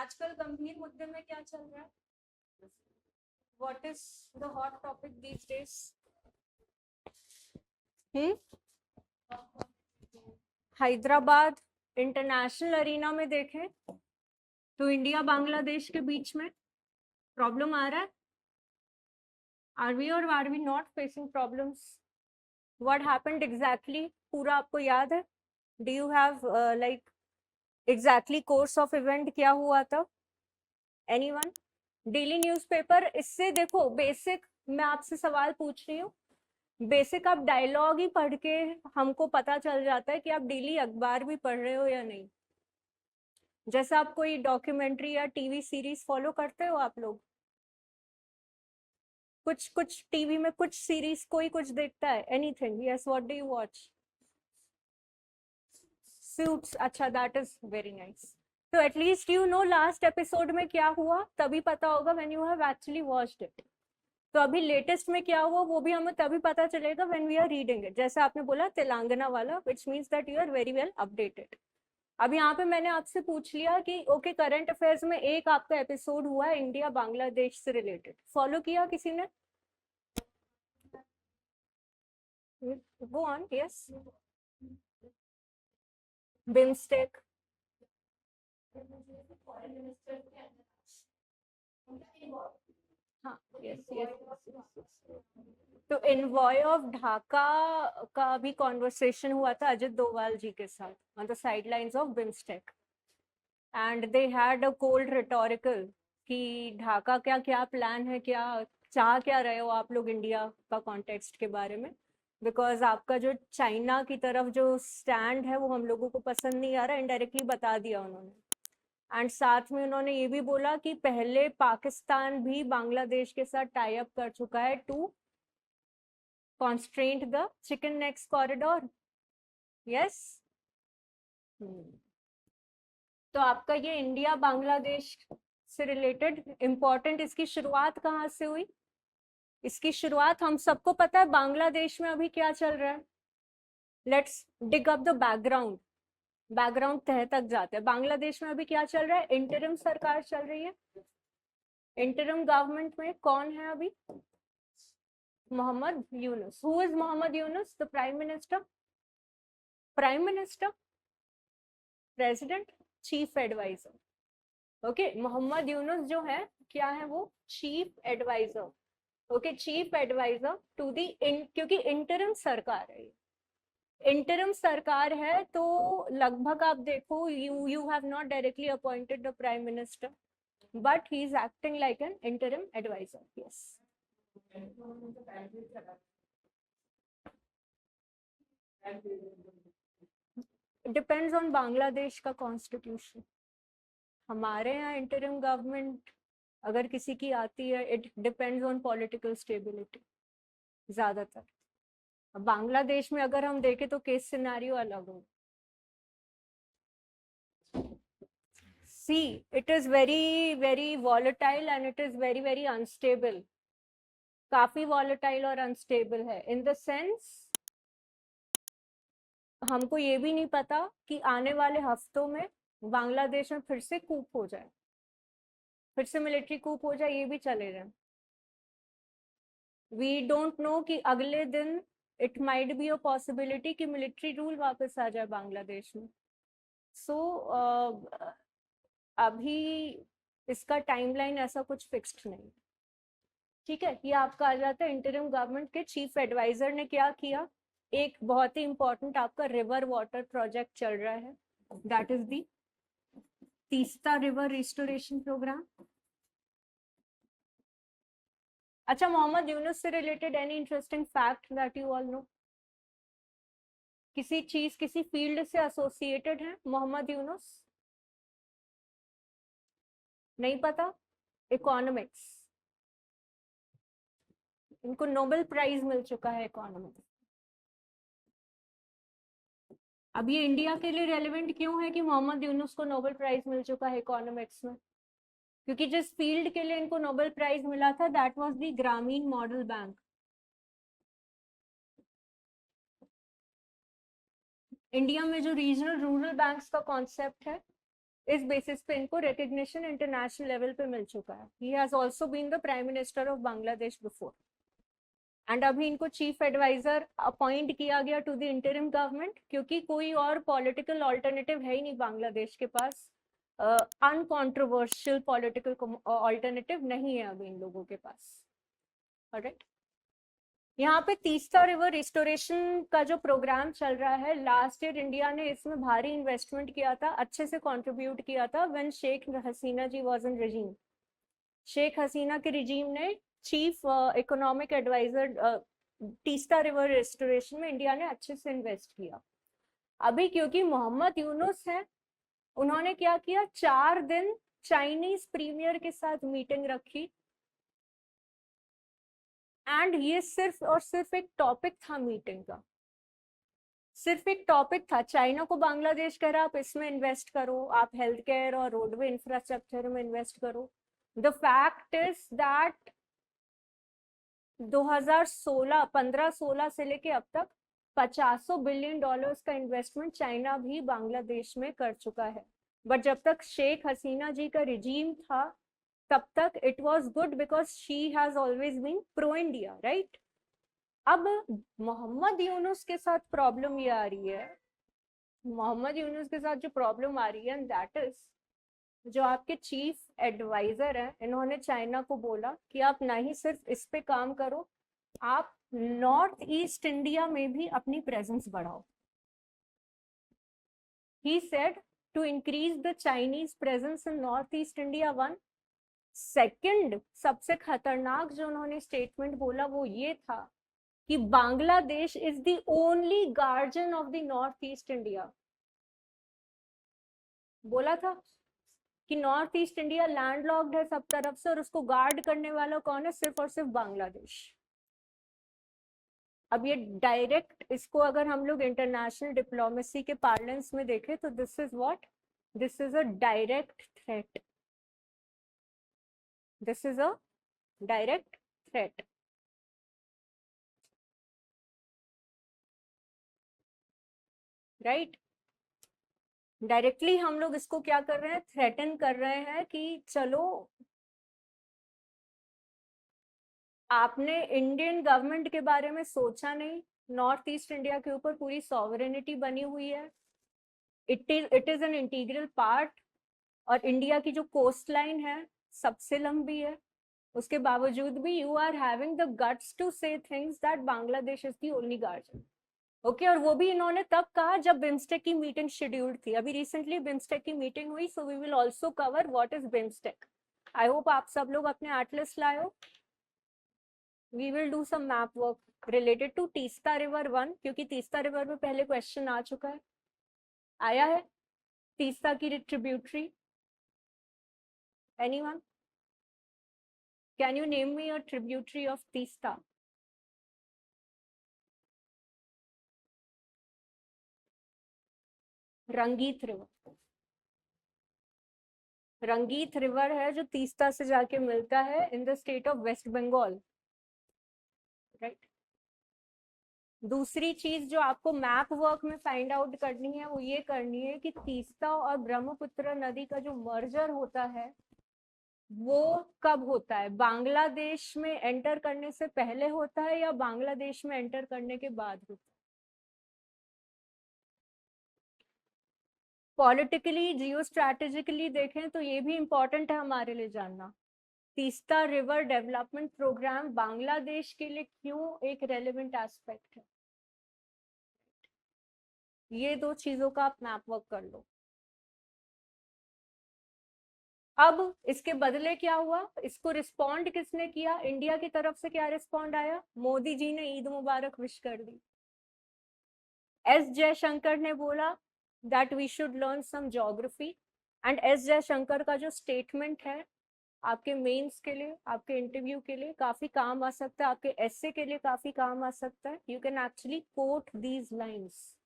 आजकल गंभीर मुद्दे में क्या चल रहा है? What is the hot topic these days? Hyderabad international arena में देखें तो इंडिया बांग्लादेश के बीच में प्रॉब्लम आ रहा है. आर वी और are we not facing problems? What happened exactly पूरा आपको याद है? Do you have like exactly course of event क्या हुआ था? एनीवन? डेली न्यूज़पेपर, इससे देखो बेसिक मैं आपसे सवाल पूछ रही हूँ. बेसिक आप डायलॉग ही पढ़ के हमको पता चल जाता है कि आप डेली अखबार भी पढ़ रहे हो या नहीं. जैसा आप कोई डॉक्यूमेंट्री या टीवी सीरीज फॉलो करते हो आप लोग? कुछ कुछ टीवी में कुछ सीरीज कोई कुछ देखता है? Anything? Yes, what do you watch? Suits. अच्छा, दैट इज वेरी नाइस. तो at least you know last episode में क्या हुआ, तभी पता होगा when you have actually watched it. तो अभी लेटेस्ट में क्या हुआ वो भी हमें तभी पता चलेगा when we are reading it. जैसे आपने बोला तेलंगाना वाला, which means that you are very well updated. अब यहाँ पे मैंने आपसे पूछ लिया कि ओके करंट अफेयर्स में एक आपका एपिसोड हुआ है इंडिया बांग्लादेश से रिलेटेड, फॉलो किया किसी ने? Go on. यस. बिम्स्टेक. हाँ, यस यस. तो इनवॉय ऑफ ढाका का भी कॉन्वर्सेशन हुआ था अजित डोभाल जी के साथ on the sidelines of BIMSTEC. And they had a cold rhetorical कि ढाका क्या क्या प्लान है, क्या चाह क्या रहे हो आप लोग इंडिया का कॉन्टेक्स्ट के बारे में, बिकॉज आपका जो चाइना की तरफ जो स्टैंड है वो हम लोगों को पसंद नहीं आ रहा. इनडायरेक्टली बता दिया उन्होंने. एंड साथ में उन्होंने ये भी बोला कि पहले पाकिस्तान भी बांग्लादेश के साथ टाई अप कर चुका है to constraint the chicken necks corridor. Yes. तो आपका ये इंडिया बांग्लादेश से रिलेटेड इम्पोर्टेंट, इसकी शुरुआत कहाँ से हुई? इसकी शुरुआत हम सबको पता है बांग्लादेश में अभी क्या चल रहा है. Let's dig up the background. Background तह तक जाते हैं. बांग्लादेश में अभी क्या चल रहा है? इंटरिम सरकार चल रही है. इंटरिम गवर्नमेंट में कौन है अभी? Muhammad Yunus. Who is Muhammad Yunus? The prime minister. Prime minister, president, chief adviser. Okay, Muhammad Yunus जो है क्या है? वो chief adviser. Okay, chief adviser to the क्योंकि इंटरिम सरकार है. इंटरिम सरकार है तो लगभग आप देखो you have not directly appointed the prime minister, but he is acting like an interim adviser. Yes. Depends on Bangladesh का कॉन्स्टिट्यूशन. हमारे यहाँ इंटरिम गवर्नमेंट अगर किसी की आती है, it depends on political stability ज्यादातर. बांग्लादेश में अगर हम देखें तो केस सिनेरियो अलग हो. See, it is very very volatile and it is very very unstable. काफी वॉलेटाइल और अनस्टेबल है इन द सेंस हमको ये भी नहीं पता कि आने वाले हफ्तों में बांग्लादेश में फिर से कूप हो जाए, फिर से मिलिट्री कूप हो जाए, ये भी चले रहे. वी डोंट नो कि अगले दिन it might be a possibility कि मिलिट्री रूल वापस आ जाए बांग्लादेश में. सो अभी इसका टाइमलाइन ऐसा कुछ फिक्स्ड नहीं. ठीक है, ये आपका आ जाता है इंटरिम गवर्नमेंट के चीफ एडवाइजर ने क्या किया. एक बहुत ही इंपॉर्टेंट आपका रिवर वाटर प्रोजेक्ट चल रहा है, that is the Teesta river restoration program. अच्छा, मोहम्मद यूनुस से related any interesting fact that you all know? किसी चीज किसी फील्ड से एसोसिएटेड है मोहम्मद यूनुस? नहीं पता? इकोनॉमिक्स. इनको नोबेल प्राइज मिल चुका है इकोनॉमिक्स. अब ये इंडिया के लिए रेलेवेंट क्यों है कि मोहम्मद यूनुस को नोबेल प्राइज मिल चुका है इकोनॉमिक्स में? क्योंकि जिस फील्ड के लिए इनको नोबेल प्राइज मिला था दैट वाज द ग्रामीण मॉडल बैंक. इंडिया में जो रीजनल रूरल बैंक्स का कॉन्सेप्ट है, इस बेसिस पे इनको रिकग्निशन इंटरनेशनल लेवल पे मिल चुका है. He has also been the prime minister of Bangladesh before. And अभी इनको चीफ एडवाइजर अपॉइंट किया गया टू द इंटरिम गवर्नमेंट, क्योंकि कोई और पॉलिटिकल ऑल्टरनेटिव है ही नहीं बांग्लादेश के पास. अनकॉन्ट्रोवर्शियल पॉलिटिकल ऑल्टरनेटिव नहीं है अभी इन लोगों के पास. ऑलराइट. यहाँ पे तीस्ता रिवर रिस्टोरेशन का जो प्रोग्राम चल रहा है, लास्ट ईयर इंडिया ने इसमें भारी इन्वेस्टमेंट किया था, अच्छे से कंट्रीब्यूट किया था when Sheikh Hasina ji was in regime. Sheikh Hasina के रिजीम ने chief economic adviser Teesta river restoration में इंडिया ने अच्छे से इन्वेस्ट किया. अभी क्योंकि मोहम्मद यूनुस है, उन्होंने क्या किया, 4 दिन चाइनीज प्रीमियर के साथ मीटिंग रखी. एंड ये सिर्फ और सिर्फ एक टॉपिक था मीटिंग का, सिर्फ एक टॉपिक था. चाइना को बांग्लादेश कह रहा आप इसमें इन्वेस्ट करो, आप हेल्थ केयर और रोडवे इंफ्रास्ट्रक्चर में इन्वेस्ट करो. द फैक्ट इज दैट 2016 15-16 से लेके अब तक $50 बिलियन का इन्वेस्टमेंट चाइना भी बांग्लादेश में कर चुका है. बट जब तक शेख हसीना जी का रिजीम था तब तक it was good because she has always been pro India, right. अब मोहम्मद यूनुस के साथ प्रॉब्लम ये आ रही है, मोहम्मद यूनुस के साथ जो प्रॉब्लम आ रही है, एंड दैट इज जो आपके चीफ एडवाइजर हैं, इन्होंने चाइना को बोला कि आप ना ही सिर्फ इस पे काम करो, आप नॉर्थ ईस्ट इंडिया में भी अपनी प्रेजेंस बढ़ाओ. He said to increase the Chinese presence in North east India. One second सबसे खतरनाक जो उन्होंने स्टेटमेंट बोला वो ये था कि Bangladesh is the only guardian of the North east India. बोला था कि नॉर्थ ईस्ट इंडिया लैंडलॉक्ड है सब तरफ से और उसको गार्ड करने वाला कौन है, सिर्फ और सिर्फ बांग्लादेश. अब ये डायरेक्ट, इसको अगर हम लोग इंटरनेशनल डिप्लोमेसी के पार्लेंस में देखें तो this is what, this is a direct threat. This is a direct threat. Right. Directly हम लोग इसको क्या कर रहे हैं, थ्रेटन कर रहे हैं कि चलो आपने इंडियन गवर्नमेंट के बारे में सोचा नहीं, नॉर्थ ईस्ट इंडिया के ऊपर पूरी सॉवरेनिटी बनी हुई है, it is N integral part. और इंडिया की जो कोस्ट लाइन है सबसे लंबी है, उसके बावजूद भी you are having the guts to say things that Bangladesh is the only guardian. Okay. और वो भी इन्होंने तब कहा जब बिम्स्टेक की मीटिंग शेड्यूल्ड थी. अभी रिसेंटली बिम्स्टेक की मीटिंग हुई, so we will also cover what is BIMSTEC. I hope आप सब लोग अपने एटलस लाओ. We will do some map work related to Teesta river 1, क्योंकि तीस्ता रिवर में पहले क्वेश्चन आ चुका है, आया है. तीस्ता की tributary, anyone can you name me a tributary of Teesta? रंगीत रिवर. रंगीत रिवर है जो तीस्ता से जाके मिलता है in the state of West Bengal, right. दूसरी चीज जो आपको मैप वर्क में फाइंड आउट करनी है वो ये करनी है कि तीस्ता और ब्रह्मपुत्र नदी का जो मर्जर होता है वो कब होता है, बांग्लादेश में एंटर करने से पहले होता है या बांग्लादेश में एंटर करने के बाद होता है. पॉलिटिकली जियो स्ट्रैटेजिकली देखें तो ये भी इंपॉर्टेंट है हमारे लिए जानना, Teesta river development program Bangladesh के लिए क्यों एक रेलेवेंट एस्पेक्ट है. ये दो चीजों का आप मैप वर्क कर लो. अब इसके बदले क्या हुआ, इसको रिस्पॉन्ड किसने किया, इंडिया की तरफ से क्या रिस्पॉन्ड आया, मोदी जी ने ईद मुबारक विश कर दी. एस जयशंकर ने बोला that we should learn some geography. And S Jaishankar का जो स्टेटमेंट है आपके मेंस के लिए, आपके इंटरव्यू के लिए काफी काम आ सकता है, आपके एसे के लिए काफी काम आ सकता है. You can actually quote these lines.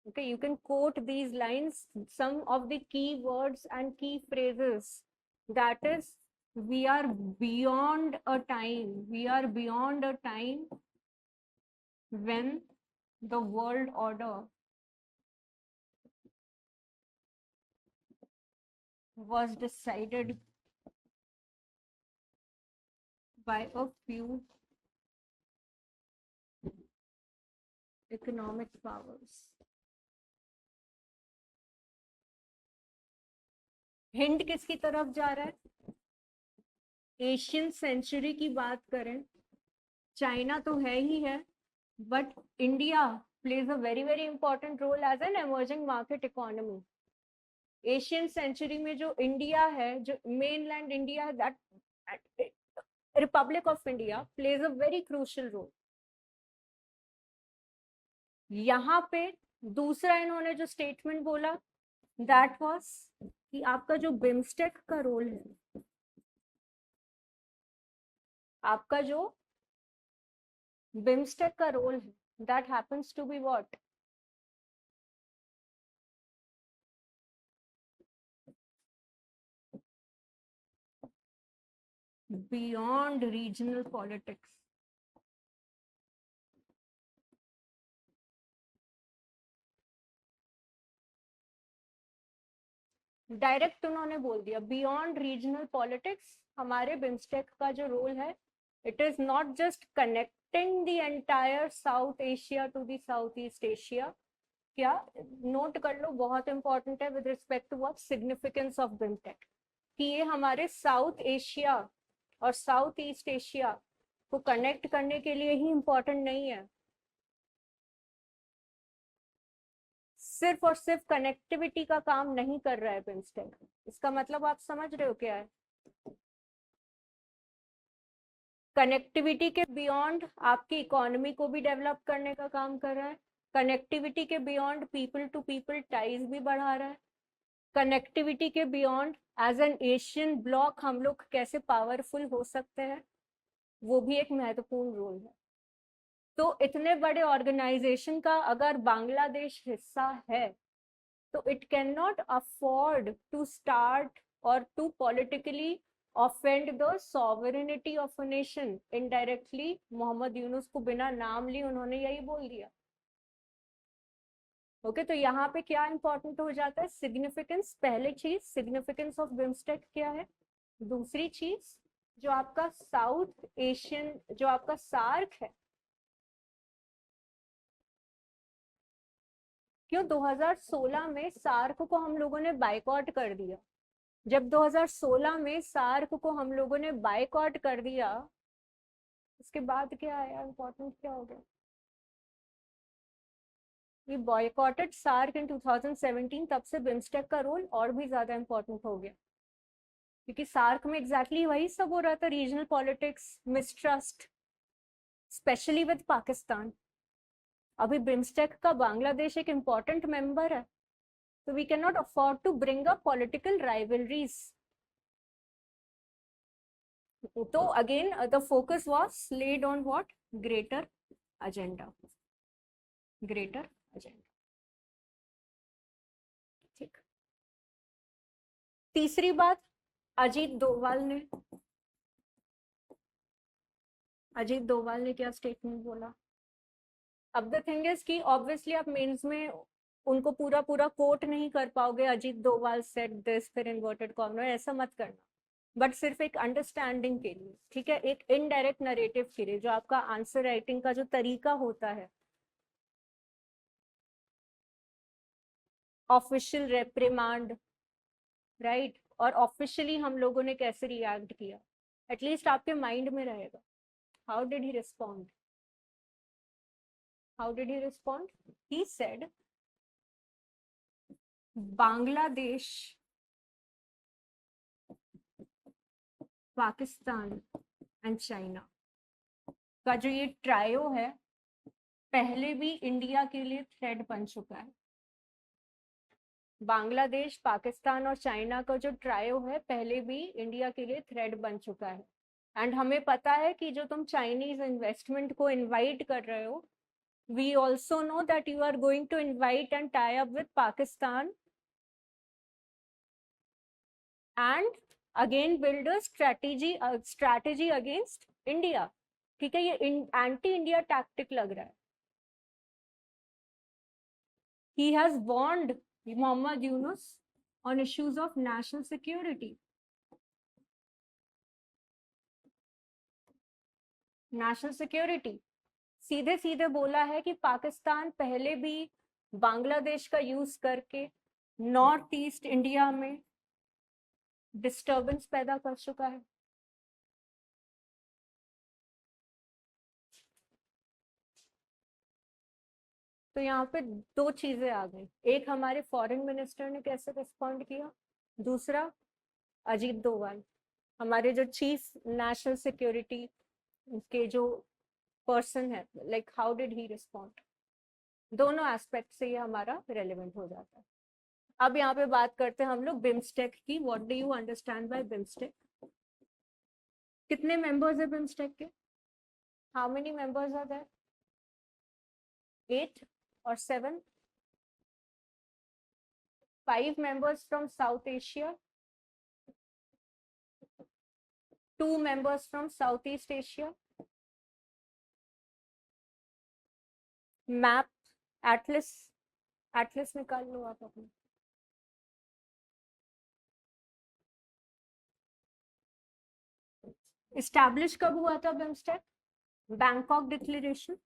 Okay, you can quote these lines, some of the key words and key phrases. That is, we are beyond a time. We are beyond a time when the world order was decided by a few economic powers. Hint किसकी तरफ जा रहा है? Asian century की बात करें, China तो है ही है, but India plays a very very important role as an emerging market economy. Asian century में जो इंडिया है, जो मेनलैंड इंडिया है, that Republic of India plays a very crucial role. यहाँ पे दूसरा इन्होंने जो स्टेटमेंट बोला, दैट वाज कि आपका जो बिम्स्टेक का रोल है, आपका जो बिम्स्टेक का रोल है, that happens to be what? Beyond regional politics. Direct उन्होंने बोल दिया बियॉन्ड रीजनल पॉलिटिक्स हमारे बिम्स्टेक का जो रोल है, it is not just connecting the entire South Asia to the south east Asia. क्या नोट कर लो, बहुत इंपॉर्टेंट है with respect to what significance of BIMSTEC, कि ये हमारे साउथ एशिया और साउथ ईस्ट एशिया को कनेक्ट करने के लिए ही इंपॉर्टेंट नहीं है. सिर्फ और सिर्फ कनेक्टिविटी का काम नहीं कर रहा है बिम्स्टेक. इसका मतलब आप समझ रहे हो क्या है? कनेक्टिविटी के बियॉन्ड आपकी इकोनॉमी को भी डेवलप करने का काम कर रहा है. कनेक्टिविटी के beyond people to people ties भी बढ़ा रहा है. कनेक्टिविटी के beyond as an Asian bloc हम लोग कैसे पावरफुल हो सकते हैं, वो भी एक महत्वपूर्ण रोल है. तो इतने बड़े ऑर्गेनाइजेशन का अगर बांग्लादेश हिस्सा है, तो it can not afford to start और to politically offend the sovereignty of a nation. Indirectly Mohammad Yunus को बिना नाम लिए उन्होंने यही बोल दिया. ओके, तो यहाँ पे क्या इंपॉर्टेंट हो जाता है? सिग्निफिकेंस. पहले चीज सिग्निफिकेंस ऑफ बिम्स्टेक क्या है. दूसरी चीज जो आपका साउथ एशियन, जो आपका सार्क है, क्यों 2016 में सार्क को हम लोगों ने बाइकआउट कर दिया? जब 2016 में सार्क को हम लोगों ने बाइकआउट कर दिया, उसके बाद क्या आया? इंपॉर्टेंट क्या हो गया? ये बॉयकॉटेड सार्क इन 2017. तब से बिम्स्टेक का रोल और भी ज्यादा इंपॉर्टेंट हो गया, क्योंकि सार्क में एग्जैक्टली वही सब हो रहा था. Regional politics, mistrust, specially with Pakistan. अभी बिम्स्टेक का बांग्लादेश एक इम्पॉर्टेंट मेंबर है, so we cannot afford to bring up political rivalries. So again the focus was laid on what? Greater agenda. Greater agenda. ठीक. तीसरी बात, अजीत डोभाल ने क्या स्टेटमेंट बोला? अब द थिंग इज कि ऑब्वियसली आप मेंस में उनको पूरा पूरा कोट नहीं कर पाओगे, अजीत डोभाल सेड दिस फिर इन्वर्टेड कॉर्नर, ऐसा मत करना. बट सिर्फ एक अंडरस्टैंडिंग के लिए, ठीक है, एक इनडायरेक्ट नरेटिव के लिए, जो आपका आंसर राइटिंग का जो तरीका होता है, ऑफिशियल रेप्रिमांड, राइट, और ऑफिशियली हम लोगों ने कैसे रिएक्ट किया, एटलीस्ट आपके माइंड में रहेगा. How did he respond? How did he respond? He said Bangladesh, Pakistan and China का जो ये ट्रायो है, पहले भी इंडिया के लिए थ्रेट बन चुका है. बांग्लादेश, पाकिस्तान और चाइना का जो ट्रायो है, पहले भी इंडिया के लिए थ्रेट बन चुका है. एंड हमें पता है कि जो तुम चाइनीज इन्वेस्टमेंट को इनवाइट कर रहे हो, we also know that you are going to invite and tie up with Pakistan and again build a strategy against India. ठीक है, ये एंटी इंडिया टैक्टिक लग रहा है. He has warned Mohammad Yunus on issues of national security. National security सीधे सीधे बोला है कि पाकिस्तान पहले भी बांग्लादेश का यूज करके नॉर्थ ईस्ट इंडिया में डिस्टरबेंस पैदा कर चुका है. तो यहाँ पे दो चीजें आ गई. एक, हमारे फॉरेन मिनिस्टर ने कैसे रिस्पॉन्ड किया. दूसरा, अजीत डोभाल, हमारे जो चीफ नेशनल सिक्योरिटी के जो पर्सन है, like how did he respond. दोनों एस्पेक्ट से ये हमारा रेलेवेंट हो जाता है. अब यहाँ पे बात करते हैं हम लोग बिम्स्टेक की. What do you understand by BIMSTEC. कितने मेंबर्स है बिम्स्टेक के. How many members are there. 8 or 7. 5 members from South Asia, 2 members from Southeast Asia. Map Atlas निकाल लो आप अपने. इस्टेब्लिश कब हुआ था BIMSTEC. Bangkok declaration.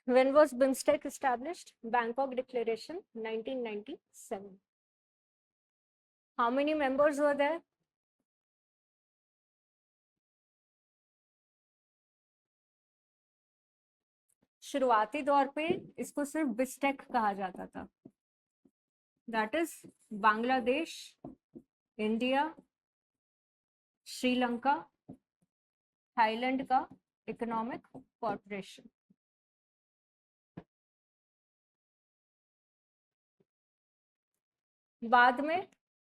When was BIMSTEC established? Bangkok Declaration, 1997. How many members were there? शुरुआती दौर पे इसको सिर्फ बिस्टेक कहा जाता था. That is Bangladesh, India, Sri Lanka, Thailand का इकोनॉमिक कॉर्पोरेशन. बाद में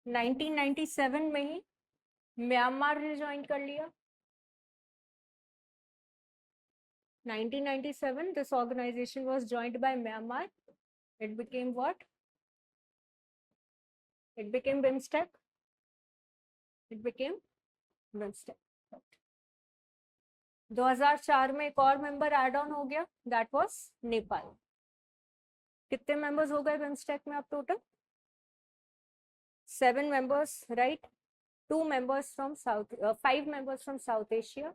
1997 में ही म्यांमार ने ज्वाइन कर लिया. 1997 this organization was joined by Myanmar. It became what? It became BIMSTEC. It became BIMSTEC. 2004 में एक और मेंबर एड ऑन हो गया. That was Nepal. कितने मेंबर्स हो गए BIMSTEC में अब total. 7 members, right? 2 members from South, 5 members from South Asia,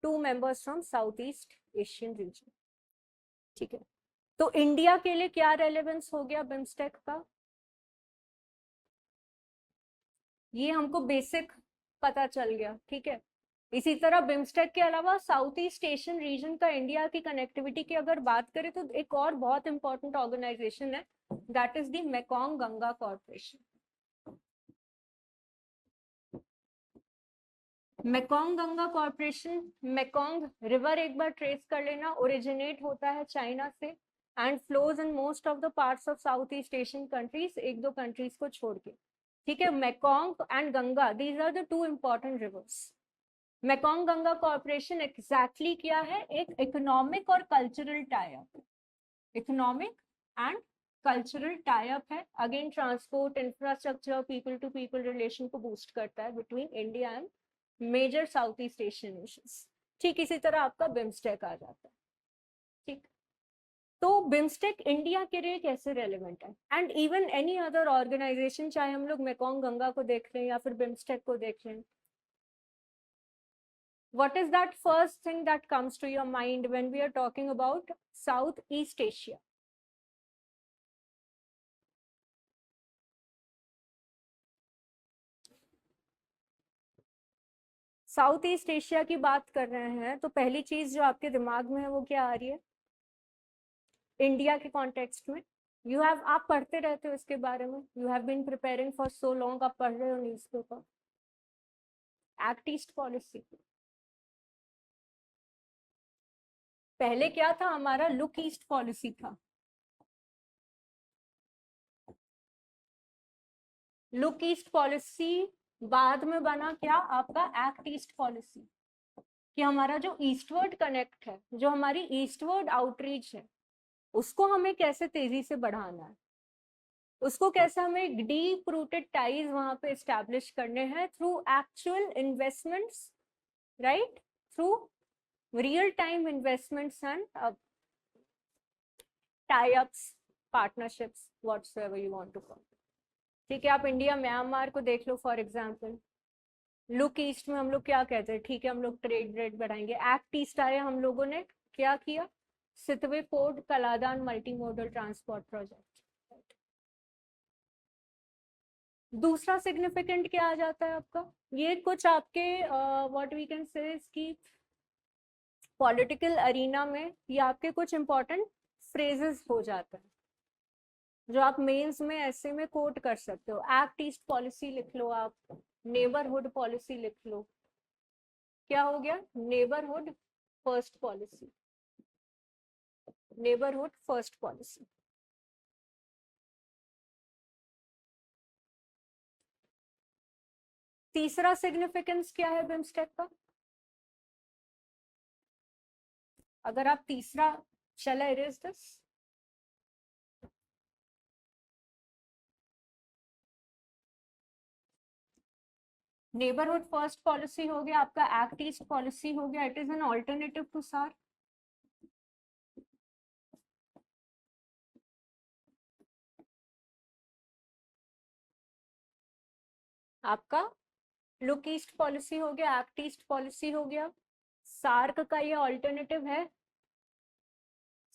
2 members from Southeast Asian region. ठीक है. तो इंडिया के लिए क्या रेलेवेंस हो गया बिम्स्टेक का. ये हमको बेसिक पता चल गया. ठीक है. इसी तरह बिम्स्टेक के अलावा साउथ ईस्ट एशियन रीजन का इंडिया की कनेक्टिविटी की अगर बात करें तो एक और बहुत इंपॉर्टेंट ऑर्गेनाइजेशन है. That is the Mekong Ganga corporation. Mekong Ganga corporation. Mekong river एक बार ट्रेस कर लेना, ओरिजिनेट होता है चाइना से and flows in most of the parts of south east Asian countries, एक दो कंट्रीज को छोड़ के. ठीक है. Mekong and Ganga, these are the 2 important rivers. Mekong Ganga corporation exactly क्या है. एक इकोनॉमिक और cultural tie up. Economic and cultural tie up है. Again transport, infrastructure, people to people relation को बूस्ट करता है between India and major south east Asian Nations. ठीक इसी तरह आपका बिम्स्टेक आ जाता है. ठीक. तो बिम्स्टेक इंडिया के लिए कैसे रेलेवेंट है and even any other organization, चाहे हम लोग मेकोंग गंगा को देख लें या फिर बिम्स्टेक को देख लें. What is that first thing that comes to your mind when we are talking about Southeast Asia? South east Asia की बात कर रहे हैं तो पहली चीज जो आपके दिमाग में है वो क्या आ रही है. इंडिया के कॉन्टेक्स्ट में यू हैव, आप पढ़ते रहते हो इसके बारे में. You have been preparing for so long. आप पढ़ रहे हो न्यूज़पेपर. Act east policy. पहले क्या था हमारा. लुक ईस्ट पॉलिसी था. लुक ईस्ट पॉलिसी बाद में बना क्या आपका एक्ट ईस्ट पॉलिसी. कि हमारा जो ईस्टवर्ड कनेक्ट है, जो हमारी ईस्टवर्ड आउटरीच है, उसको हमें कैसे तेजी से बढ़ाना है. उसको कैसे हमें डीप रूटेड टाइज वहां पे एस्टैब्लिश करने हैं through actual investments, right, through real time investments and tie-ups, partnerships, whatsoever you want to call. ठीक है, आप इंडिया म्यांमार को देख लो फॉर एग्जांपल। लुक ईस्ट में हम लोग क्या कहते हैं, ठीक है हम लोग ट्रेड रेट बढ़ाएंगे, एक्ट ईस्ट आया, हम लोगों ने क्या किया, Sittwe port Kaladan multi modal transport project. दूसरा सिग्निफिकेंट क्या आ जाता है आपका, ये कुछ आपके व्हाट वी कैन से की पॉलिटिकल अरीना में ये आपके कुछ इंपॉर्टेंट फ्रेजेस हो जाते हैं जो आप मेंस में ऐसे में कोट कर सकते हो। एक्ट ईस्ट पॉलिसी लिख लो आप, नेबरहुड पॉलिसी लिख लो, क्या हो गया, neighbourhood first policy, neighbourhood first policy. तीसरा सिग्निफिकेंस क्या है बिम्स्टेक का, अगर आप तीसरा, shall I erase this, neighbourhood first policy हो गया आपका, एक्ट ईस्ट पॉलिसी हो गया, it is an alternative to SAARC. आपका लुक ईस्ट पॉलिसी हो गया, एक्ट ईस्ट पॉलिसी हो गया, सार्क का ये ऑल्टरनेटिव है।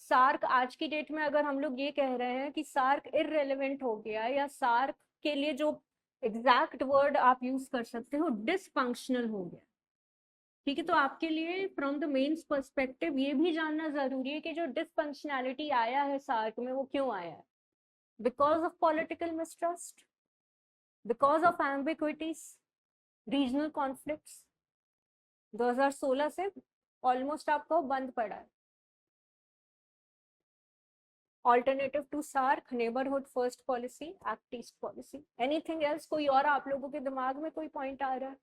सार्क आज की डेट में अगर हम लोग ये कह रहे हैं कि सार्क इररेलेवेंट हो गया, या सार्क के लिए जो एग्जैक्ट वर्ड आप यूज कर सकते हो डिसफंक्शनल हो गया, ठीक है, तो आपके लिए फ्रॉम द मेन्स पर्सपेक्टिव ये भी जानना जरूरी है कि जो डिसफंक्शनैलिटी आया है सार्क में वो क्यों आया है, because of political mistrust, because of ambiguities, regional conflicts. 2016 से ऑलमोस्ट आपको बंद पड़ा है। Alternative to SAARC, neighbourhood first policy, act east policy. Anything else, कोई और आप लोगों के दिमाग में कोई पॉइंट आ रहा है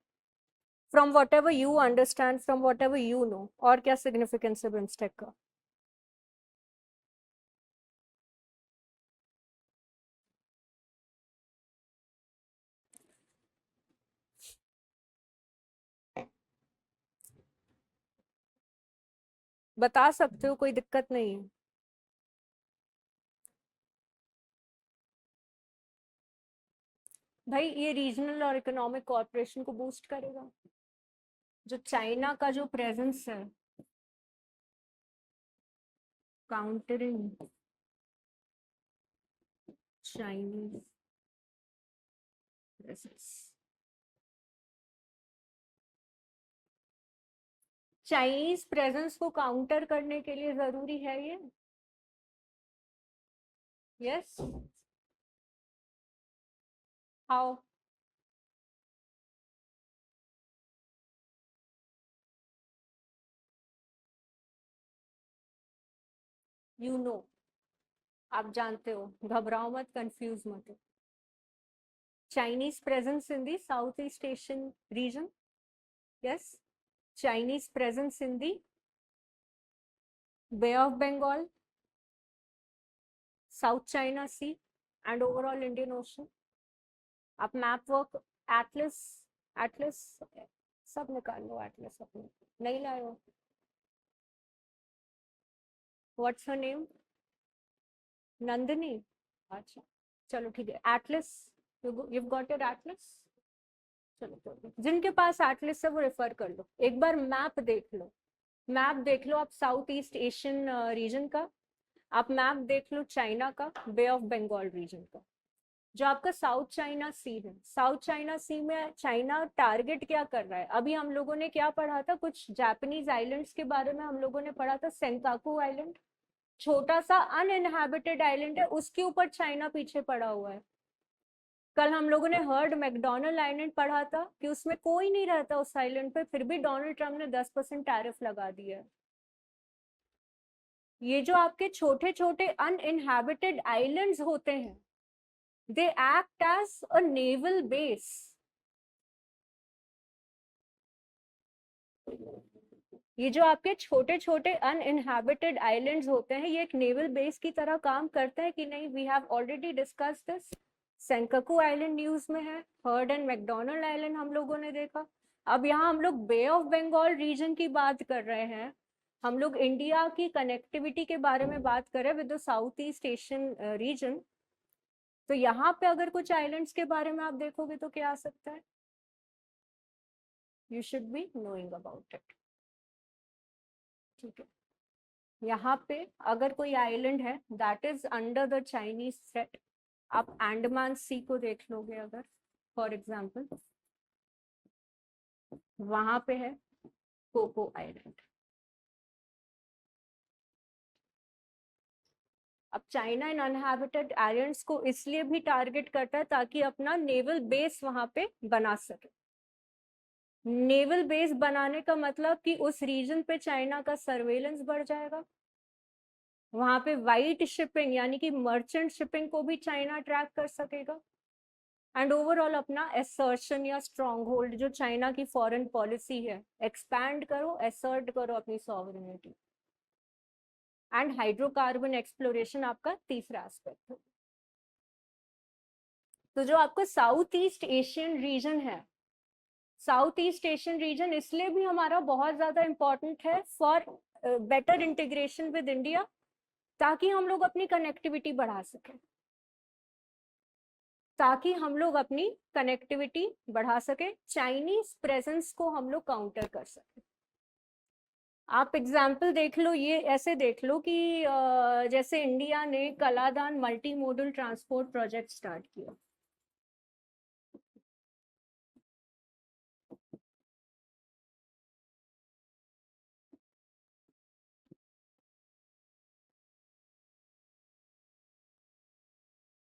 from what ever you understand, from what ever you know, और क्या सिग्निफिकेंस है बिम्स्टेक का? बता सकते हो, कोई दिक्कत नहीं है। भाई ये रीजनल और इकोनॉमिक कोऑपरेशन को बूस्ट करेगा। जो चाइना का जो प्रेजेंस है, countering Chinese presence, Chinese presence को काउंटर करने के लिए जरूरी है ये, यस, हाउ? यू नो, आप जानते हो, घबराओ मत, कंफ्यूज मत हो। Chinese presence in the South east Asian region, yes, Chinese presence in the Bay of Bengal, South China Sea and overall Indian Ocean. आप मैप वर्क, एटलस, एटलस सब निकाल लो, एटलस अपने नहीं लाए हो, व्हाट्स हर नेम, नंदिनी, अच्छा चलो ठीक है, Atlas, you got your Atlas, चलो तो जिनके पास एटलस है वो रेफर कर लो, एक बार मैप देख लो, मैप देख लो आप साउथ ईस्ट एशियन रीजन का, आप मैप देख लो चाइना का, बे ऑफ बंगाल रीजन का, जो आपका साउथ चाइना सी है, साउथ चाइना सी में चाइना टारगेट क्या कर रहा है? अभी हम लोगों ने क्या पढ़ा था, कुछ जापानीज आइलैंड्स के बारे में हम लोगों ने पढ़ा था, सेंकाकू आइलैंड, छोटा सा अनइनहेबिटेड आइलैंड है, उसके ऊपर चाइना पीछे पड़ा हुआ है। कल हम लोगों ने हर्ड मैकडोनल्ड आइलैंड पढ़ा था कि उसमें कोई नहीं रहता उस आइलैंड पे, फिर भी डोनाल्ड ट्रम्प ने 10% टैरिफ लगा दिया। ये जो आपके छोटे छोटे अनइनहेबिटेड आइलैंड्स होते हैं, they act as a naval base. ये जो आपके छोटे छोटे अनइनहैबिटेड आइलैंड्स होते हैं, ये एक नेवल बेस की तरह काम करते हैं कि नहीं? We have already discuss this. Senkaku island news में है, हर्ड एंड मैकडोनल्ड आइलैंड हम लोगों ने देखा। अब यहाँ हम लोग बे ऑफ बंगाल रीजन की बात कर रहे हैं, हम लोग इंडिया की कनेक्टिविटी के बारे में बात कर रहे हैं with the south east Asian reason. तो यहाँ पे अगर कुछ आइलैंड्स के बारे में आप देखोगे तो क्या आ सकता है? You should be knowing about it. ठीक है, यहाँ पे अगर कोई आइलैंड है that is under the Chinese threat, आप अंडमान सी को देख लोगे अगर फॉर एग्जाम्पल, वहां पे है कोको आइलैंड। अब चाइना इन अनहैबिटेड आइलैंड्स को इसलिए भी टारगेट करता है ताकि अपना नेवल बेस वहां पे बना सके। नेवल बेस बनाने का मतलब कि उस रीजन पे चाइना का सर्वेलेंस बढ़ जाएगा, वहां पे वाइट शिपिंग यानी कि मर्चेंट शिपिंग को भी चाइना ट्रैक कर सकेगा, एंड ओवरऑल अपना एसर्शन या स्ट्रॉन्ग होल्ड जो चाइना की फॉरेन पॉलिसी है, एक्सपैंड करो, एसर्ट करो अपनी सॉवरेनिटी। एंड हाइड्रोकार्बन एक्सप्लोरेशन आपका तीसरा एस्पेक्ट है। तो जो आपका साउथ ईस्ट एशियन रीजन है, साउथ ईस्ट एशियन रीजन इसलिए भी हमारा बहुत ज्यादा इंपॉर्टेंट है for better integration with India, ताकि हम लोग अपनी कनेक्टिविटी बढ़ा सकें, ताकि हम लोग अपनी कनेक्टिविटी बढ़ा सके, चाइनीज प्रेजेंस को हम लोग काउंटर कर सके। आप एग्जाम्पल देख लो, ये ऐसे देख लो कि जैसे इंडिया ने Kaladan multi modal transport project start किया।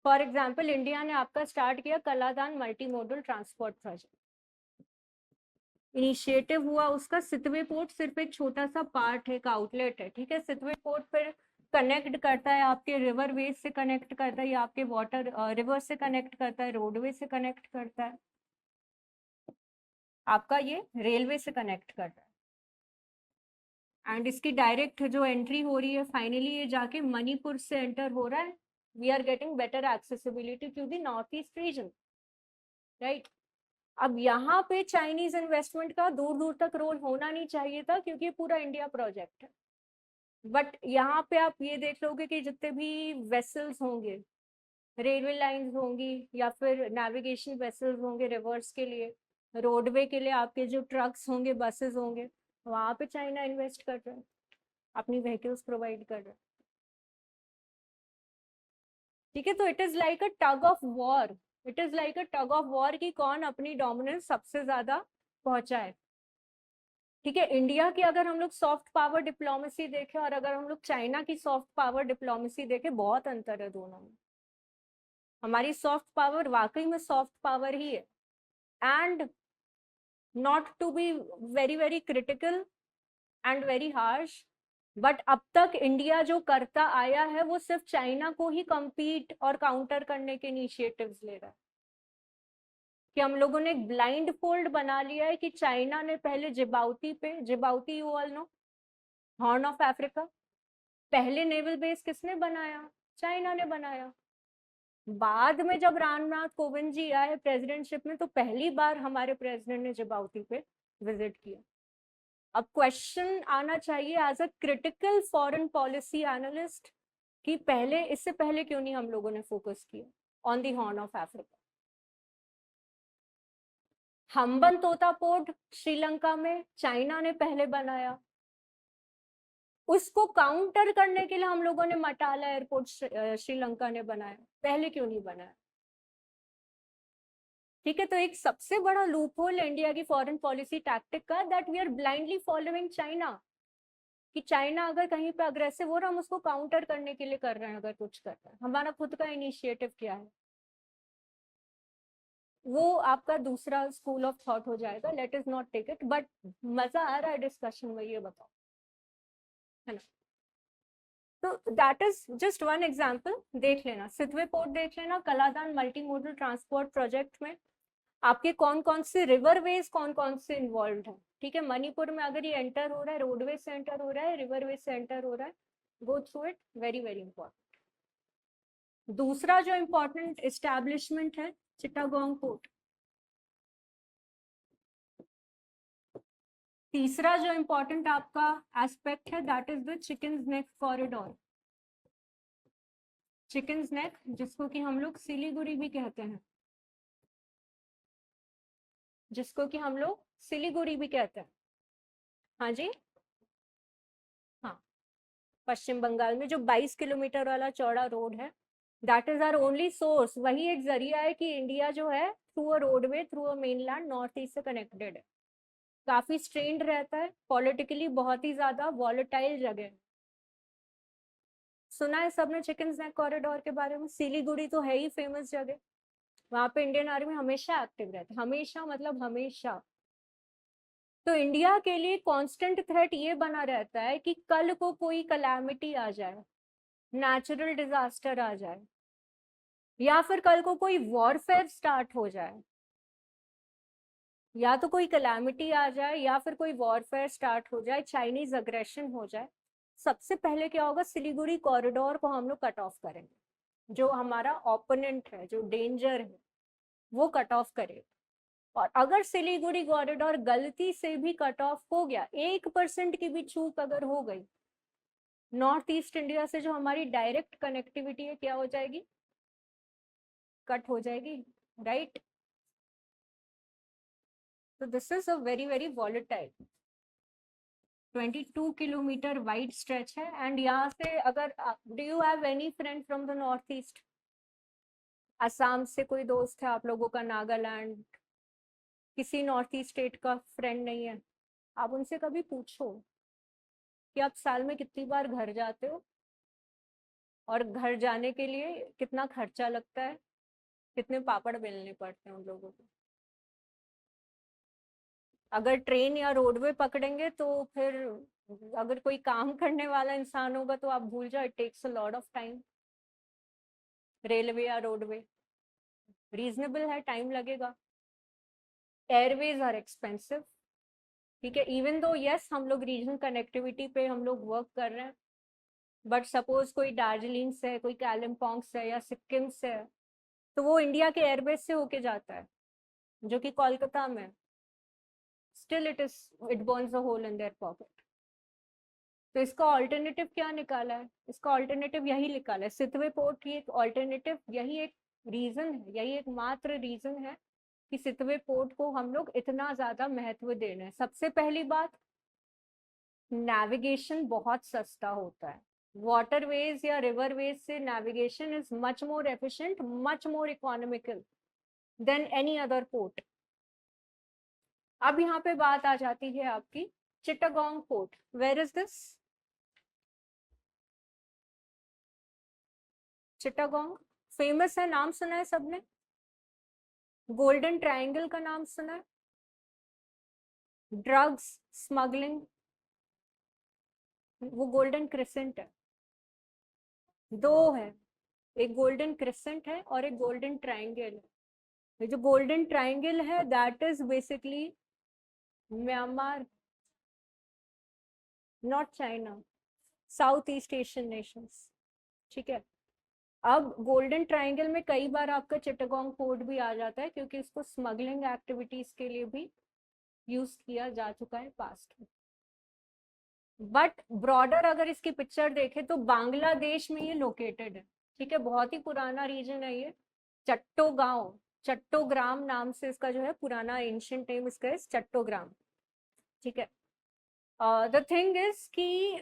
फॉर एग्जाम्पल इंडिया ने आपका स्टार्ट किया Kaladan multi modal transport project, initiative हुआ उसका, सितवे पोर्ट सिर्फ एक छोटा सा पार्ट है, एक आउटलेट है, ठीक है। सितवे पोर्ट फिर कनेक्ट करता है आपके रिवर वेज से कनेक्ट करता है, या आपके वाटर रिवर से कनेक्ट करता है, रोडवे से कनेक्ट करता है, आपका ये रेलवे से कनेक्ट कर रहा है, एंड इसकी डायरेक्ट जो एंट्री हो रही है फाइनली ये जाके मणिपुर से एंटर हो रहा है। We are getting better accessibility to the North East region, right. अब यहाँ पे चाइनीज इन्वेस्टमेंट का दूर दूर तक रोल होना नहीं चाहिए था क्योंकि पूरा इंडिया प्रोजेक्ट है, बट यहाँ पे आप ये देख लोगे कि जितने भी वेसल्स होंगे, रेलवे लाइंस होंगी या फिर नेविगेशन वेसल्स होंगे रिवर्स के लिए, रोडवे के लिए आपके जो ट्रक्स होंगे, बसेस होंगे, वहां पे चाइना इन्वेस्ट कर रहा है, अपनी व्हीकल्स प्रोवाइड कर रहा है, ठीक है। तो it is like a tug of war, it is like a tug of war कि कौन अपनी डोमिनेंस सबसे ज्यादा पहुंचाए, ठीक है। इंडिया की अगर हम लोग सॉफ्ट पावर डिप्लोमेसी देखें और अगर हम लोग चाइना की सॉफ्ट पावर डिप्लोमेसी देखें, बहुत अंतर है दोनों में। हमारी सॉफ्ट पावर वाकई में सॉफ्ट पावर ही है, and not to be very very critical and very harsh, but अब तक इंडिया जो करता आया है वो सिर्फ चाइना को ही compete और काउंटर करने के इनिशिएटिव्स ले रहा है, कि हम लोगों ने एक ब्लाइंड फोल्ड बना लिया है कि चाइना ने पहले जिबाउती पे, Djibouti you all know, horn of Africa, पहले नेवल बेस किसने बनाया? चाइना ने बनाया। बाद में जब रामनाथ कोविंद जी आए प्रेसिडेंटशिप में तो पहली बार हमारे प्रेसिडेंट ने जिबाउती पे विजिट किया। अब क्वेश्चन आना चाहिए as a critical foreign policy analyst कि पहले, इससे पहले क्यों नहीं हम लोगों ने फोकस किया on the horn of Africa. Hambantota port Sri Lanka में चाइना ने पहले बनाया, उसको काउंटर करने के लिए हम लोगों ने मटाला एयरपोर्ट श्रीलंका ने बनाया, पहले क्यों नहीं बनाया, ठीक है। तो एक सबसे बड़ा लूप होल इंडिया की फॉरेन पॉलिसी टैक्टिक का, that we are blindly following China, कि चाइना अगर कहीं पे अग्रेसिव हो रहा है हम उसको काउंटर करने के लिए कर रहे हैं, अगर कुछ कर रहे हैं, हमारा खुद का इनिशिएटिव क्या है, वो आपका दूसरा स्कूल ऑफ थॉट हो जाएगा, let is not take it, but मजा आ रहा है डिस्कशन में, ये बताओ, है ना। तो that is just one example, देख लेना, सितवे पोर्ट देख लेना, Kaladan multi modal transport project में आपके कौन कौन से रिवर वेज कौन कौन से इन्वॉल्व है, ठीक है, मणिपुर में अगर ये एंटर हो रहा है, रोडवे से एंटर हो रहा है, रिवरवे से एंटर हो रहा है, go through it, very very important. दूसरा जो इंपॉर्टेंट एस्टैब्लिशमेंट है चिटागोंग पोर्ट। तीसरा जो इंपॉर्टेंट आपका एस्पेक्ट है that is the chicken's neck corridor. Chicken's neck, जिसको कि हम लोग सिलीगुड़ी भी कहते हैं, जिसको कि हम लोग सिलीगुड़ी भी कहते हैं। हाँ जी, हाँ, पश्चिम बंगाल में जो 22 किलोमीटर वाला चौड़ा रोड है, that is our only source. वही एक जरिया है कि इंडिया जो है through a roadway, through a mainland north east से कनेक्टेड है। काफी स्ट्रेन्ड रहता है, पॉलिटिकली बहुत ही ज्यादा वॉलेटाइल जगह है। सुना है सबने चिकन नेक कॉरिडोर के बारे में? सिलीगुड़ी तो है ही फेमस जगह, वहां पे इंडियन आर्मी हमेशा एक्टिव रहती है, हमेशा मतलब हमेशा। तो इंडिया के लिए कांस्टेंट थ्रेट ये बना रहता है कि कल को कोई कलैमिटी आ जाए, नेचुरल डिजास्टर आ जाए, या फिर कल को कोई वॉरफेयर स्टार्ट हो जाए, या तो कोई कलैमिटी आ जाए या फिर कोई वॉरफेयर स्टार्ट हो जाए, चाइनीज अग्रेशन हो जाए, सबसे पहले क्या होगा, सिलीगुड़ी कॉरिडोर को हम लोग कट ऑफ करेंगे। जो हमारा ओपोनेंट है, जो डेंजर है, वो कट ऑफ करेगा। और अगर सिलीगुड़ी कॉरिडोर गलती से भी कट ऑफ हो गया, 1% की भी चूक अगर हो गई, नॉर्थ ईस्ट इंडिया से जो हमारी डायरेक्ट कनेक्टिविटी है क्या हो जाएगी, कट हो जाएगी, राइट। तो this is a very very volatile 22 kilometre wide stretch है। एंड यहाँ से अगर, do you have any friend from the North east? Assam से कोई दोस्त है आप लोगों का? नागालैंड, किसी नॉर्थ ईस्ट स्टेट का फ्रेंड नहीं है? आप उनसे कभी पूछो कि आप साल में कितनी बार घर जाते हो, और घर जाने के लिए कितना खर्चा लगता है, कितने पापड़ बेलने पड़ते हैं उन लोगों को। अगर ट्रेन या रोडवे पकड़ेंगे तो फिर, अगर कोई काम करने वाला इंसान होगा तो आप भूल जाओ, it takes a lot of time. Railway या रोडवे रीजनेबल है, टाइम लगेगा। एयरवेज आर एक्सपेंसिव, ठीक है। इवन दो यस, हम लोग रीजनल कनेक्टिविटी पे हम लोग वर्क कर रहे हैं, बट सपोज कोई दार्जिलिंग से है, कोई कालिम्पोंग से है, या सिक्किम से है, तो वो इंडिया के एयरबेस से होके जाता है, जो कि कोलकाता में। Still it burns a hole in their pocket. तो इसका ऑल्टरनेटिव क्या निकाला है? इसका ऑल्टरनेटिव यही निकाला है, सितवे पोर्ट की एक ऑल्टरनेटिव, यही एक रीजन है, यही एक मात्र रीजन है कि सितवे पोर्ट को हम लोग इतना ज्यादा महत्व दे रहे हैं। सबसे पहली बात, नेविगेशन बहुत सस्ता होता है। वाटरवेज या रिवरवेज से navigation is much more efficient, much more economical than any other port. अब यहाँ पे बात आ जाती है आपकी Chittagong port. Where is this? Chittagong famous है, नाम सुना है सबने? गोल्डन ट्रायंगल का नाम सुना है? ड्रग्स स्मगलिंग, वो गोल्डन क्रिसेंट है। दो है, एक गोल्डन क्रिसेंट है और एक गोल्डन ट्रायंगल है। ये जो गोल्डन ट्रायंगल है that is basically Myanmar, not China, south east Asian Nations, ठीक है। अब गोल्डन ट्रायंगल में कई बार आपका चिटागोंग पोर्ट भी आ जाता है, क्योंकि इसको स्मगलिंग एक्टिविटीज के लिए भी यूज किया जा चुका है पास्ट में। बट ब्रॉडर अगर इसकी पिक्चर देखें तो बांग्लादेश में ये लोकेटेड है, ठीक है। बहुत ही पुराना रीजन है ये। चट्टोगांव, चट्टोग्राम नाम से इसका जो है पुराना एंशियंट नेम इसका है चट्टोग्राम, ठीक है। द थिंग इज कि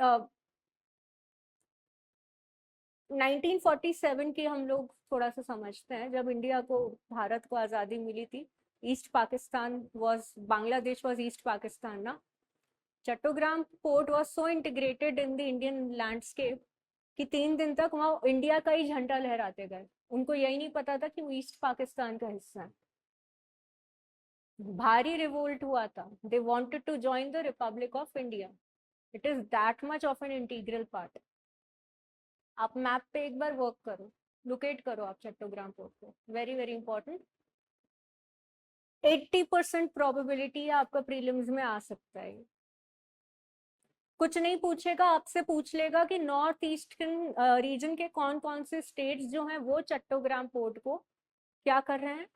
1947 की हम लोग थोड़ा सा समझते हैं, जब इंडिया को, भारत को आज़ादी मिली थी, east Pakistan was, Bangladesh was east Pakistan ना। Chattogram port was so integrated in the Indian landscape कि 3 दिन तक वहाँ इंडिया का ही झंडा लहराते गए। उनको यही नहीं पता था कि वो ईस्ट पाकिस्तान का हिस्सा है। भारी रिवोल्ट हुआ था, they wanted to join the republic of India. It is that much of an integral part. आप मैप पे एक बार वर्क करो, लोकेट करो आप चट्टोग्राम पोर्ट को, वेरी वेरी इंपॉर्टेंट। 80% प्रोबेबिलिटी है आपका प्रीलिम्स में आ सकता है। कुछ नहीं पूछेगा, आपसे पूछ लेगा कि नॉर्थ ईस्टर्न रीजन के कौन कौन से स्टेट्स जो हैं वो चट्टोग्राम पोर्ट को क्या कर रहे हैं,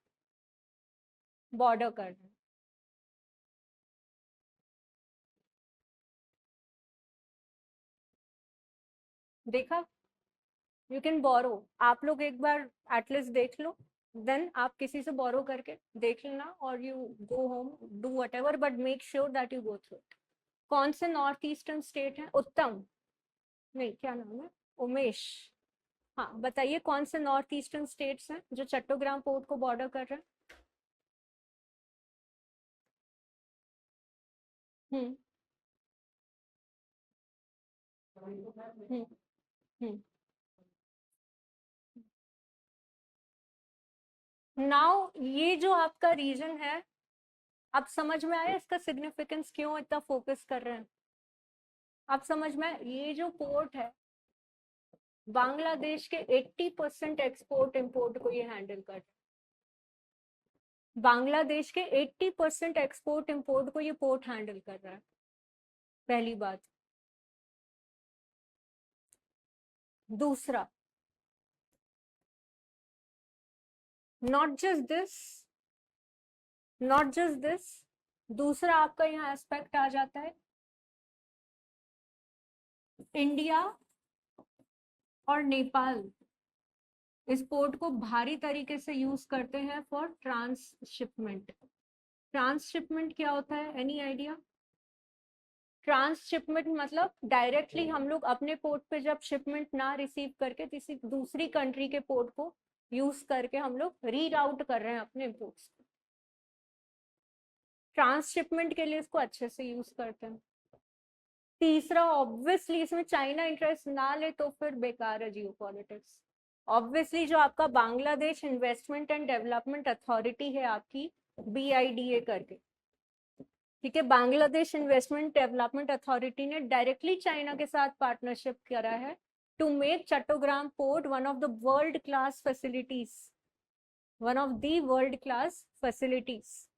बॉर्डर कर रहे हैं। देखा, यू कैन बोरो। आप लोग एक बार एटलीस्ट देख लो, देन आप किसी से बोरो करके देख लेना और you go home, do whatever, but make sure that you go through it. कौन से नॉर्थ ईस्टर्न स्टेट है? उत्तम, नहीं क्या नाम है, उमेश। हाँ बताइए, कौन से नॉर्थ ईस्टर्न स्टेट्स हैं जो चट्टोग्राम पोर्ट को बॉर्डर कर रहे हैं? हम्म हम्म हम्म। नाउ ये जो आपका रीजन है, अब समझ में आया इसका सिग्निफिकेंस क्यों इतना फोकस कर रहे हैं? अब समझ में आया? ये जो पोर्ट है बांग्लादेश के 80% एक्सपोर्ट इंपोर्ट को ये हैंडल कर रहा है। बांग्लादेश के 80% एक्सपोर्ट इंपोर्ट को ये पोर्ट हैंडल कर रहा है, पहली बात। दूसरा, not just this, not just this, दूसरा आपका यहाँ एस्पेक्ट आ जाता है, इंडिया और नेपाल इस पोर्ट को भारी तरीके से यूज करते हैं फॉर ट्रांसशिपमेंट। ट्रांसशिपमेंट क्या होता है, एनी आइडिया? ट्रांसशिपमेंट मतलब डायरेक्टली हम लोग अपने पोर्ट पे जब शिपमेंट ना रिसीव करके किसी दूसरी कंट्री के पोर्ट को यूज करके हम लोग रीराउट कर रहे हैं अपने पोर्ट्स को। ट्रांसशिपमेंट के लिए इसको अच्छे से यूज करते हैं। तीसरा, ऑब्वियसली इसमें चाइना इंटरेस्ट ना ले तो फिर बेकार है जियो पॉलिटिक्स। ऑब्वियसली जो आपका Bangladesh investment and development authority है आपकी, BIDA करके, ठीक है, बांग्लादेश इन्वेस्टमेंट डेवलपमेंट अथॉरिटी ने डायरेक्टली चाइना के साथ पार्टनरशिप करा है to make Chattogram port one of the world class facilities, one of the world class facilities.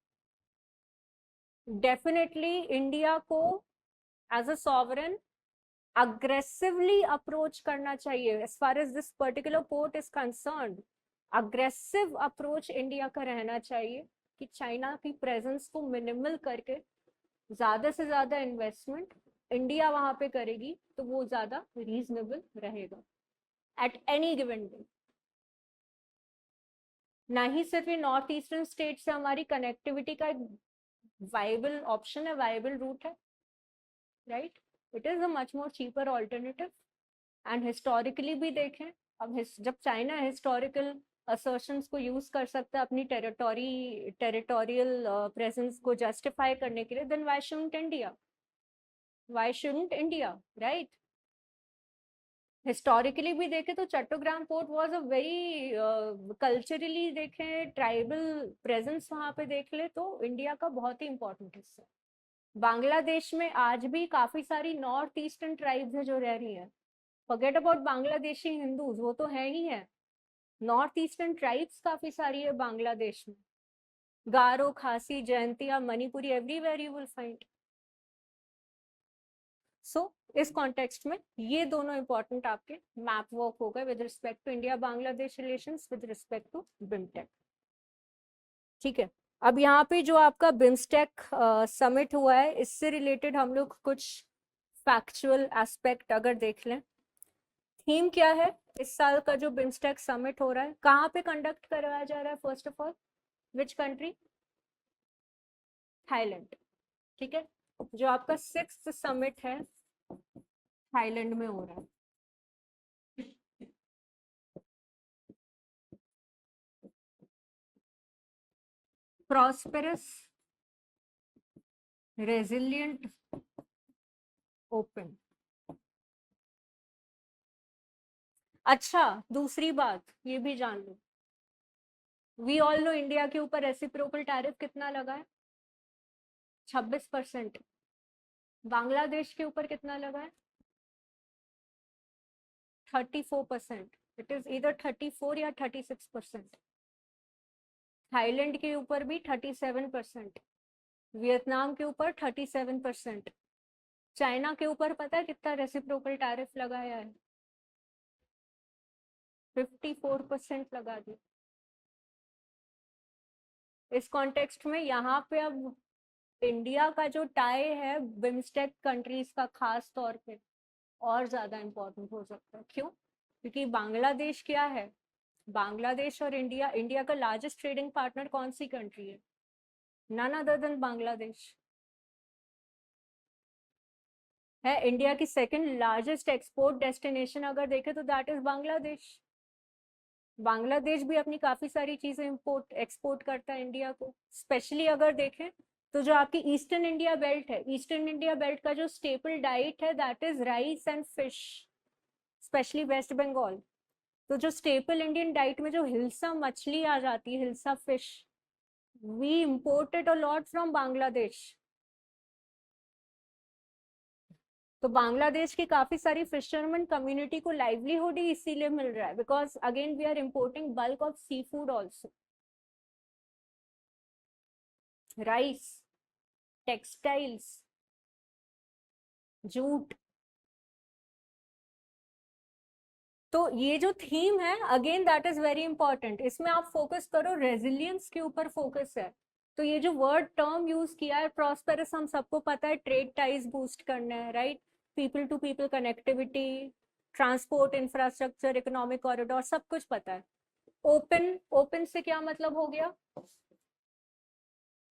Definitely India को as a sovereign aggressively approach करना चाहिए as far as this particular port is concerned. Aggressive approach India का रहना चाहिए कि China की presence को minimal करके ज्यादा से ज्यादा इन्वेस्टमेंट इंडिया वहां पे करेगी तो वो ज्यादा रीजनेबल रहेगा एट एनी गिवन डे। ना ही सिर्फ ये नॉर्थ ईस्टर्न स्टेट से हमारी कनेक्टिविटी का एक वाइबल ऑप्शन है, वाइबल रूट है, right? It is a much more cheaper alternative. And historically भी देखें, अब जब चाइना हिस्टोरिकल असर्शंस को यूज कर सकता है अपनी टेरिटोरियल प्रेजेंस को जस्टिफाई करने के लिए, then why shouldn't India, why shouldn't India, right? Historically भी देखें तो Chattogram port was a very, culturally देखें, ट्राइबल प्रेजेंस वहां पे देख ले तो इंडिया का बहुत ही इंपॉर्टेंट हिस्सा। बांग्लादेश में आज भी काफी सारी नॉर्थ ईस्टर्न ट्राइब्स है जो रह रही है। फॉरगेट अबाउट बांग्लादेशी हिंदूज, वो तो है ही है, नॉर्थ ईस्टर्न ट्राइब्स काफी सारी है बांग्लादेश में। Garo, Khasi, Jaintia, Manipuri, everywhere you will find. So इस कॉन्टेक्स्ट में ये दोनों इंपॉर्टेंट आपके मैप वर्क हो गए with respect to India Bangladesh relations, with respect to BIMSTEC. ठीक है, अब यहाँ पे जो आपका बिम्स्टेक समिट हुआ है इससे रिलेटेड हम लोग कुछ फैक्चुअल एस्पेक्ट अगर देख लें। थीम क्या है इस साल का जो बिम्स्टेक समिट हो रहा है, कहाँ पे कंडक्ट करवाया जा रहा है? First of all, which country? Thailand. ठीक है, जो आपका 6th समिट है थाईलैंड में हो रहा है। Prosperous, resilient, open. अच्छा, दूसरी बात ये भी जान लो, वी ऑल नो इंडिया के ऊपर रेसिप्रोकल टैरिफ कितना लगा है? 26%। बांग्लादेश के ऊपर कितना लगा है? 34%। इट इज इधर 34 या 36%। थाईलैंड के ऊपर भी 37%, वियतनाम के ऊपर 37%, चाइना के ऊपर पता है कितना रेसिप्रोकल टैरिफ लगाया है? 54% लगा दिया। इस कॉन्टेक्स्ट में यहाँ पे अब इंडिया का जो टाई है बिम्स्टेक कंट्रीज का खास तौर पे और ज्यादा इम्पोर्टेंट हो सकता है। क्यों? क्योंकि बांग्लादेश क्या है, बांग्लादेश और इंडिया, इंडिया का लार्जेस्ट ट्रेडिंग पार्टनर कौन सी कंट्री है? नन अदर देन बांग्लादेश है। इंडिया की सेकंड लार्जेस्ट एक्सपोर्ट डेस्टिनेशन अगर देखें तो दैट इज बांग्लादेश। बांग्लादेश भी अपनी काफी सारी चीजें इंपोर्ट एक्सपोर्ट करता है इंडिया को। स्पेशली अगर देखें तो जो आपकी ईस्टर्न इंडिया बेल्ट है, ईस्टर्न इंडिया बेल्ट का जो स्टेपल डाइट है that is rice and fish, especially West Bengal. तो जो स्टेपल इंडियन डाइट में जो हिल्सा मछली आ जाती है, hilsa fish, we imported a lot from Bangladesh. तो बांग्लादेश की काफी सारी फिशरमैन कम्युनिटी को लाइवलीहुड ही इसीलिए मिल रहा है, because again we are importing bulk of seafood also, rice, textiles, jute. तो ये जो थीम है again that is very important, इसमें आप फोकस करो, रेजिलियंस के ऊपर फोकस है। तो ये जो वर्ड टर्म यूज किया है प्रॉस्पेरस, हम सबको पता है ट्रेड टाइज बूस्ट करना है, right? People to people connectivity, transport infrastructure, economic corridor, सब कुछ पता है। ओपन, ओपन से क्या मतलब हो गया?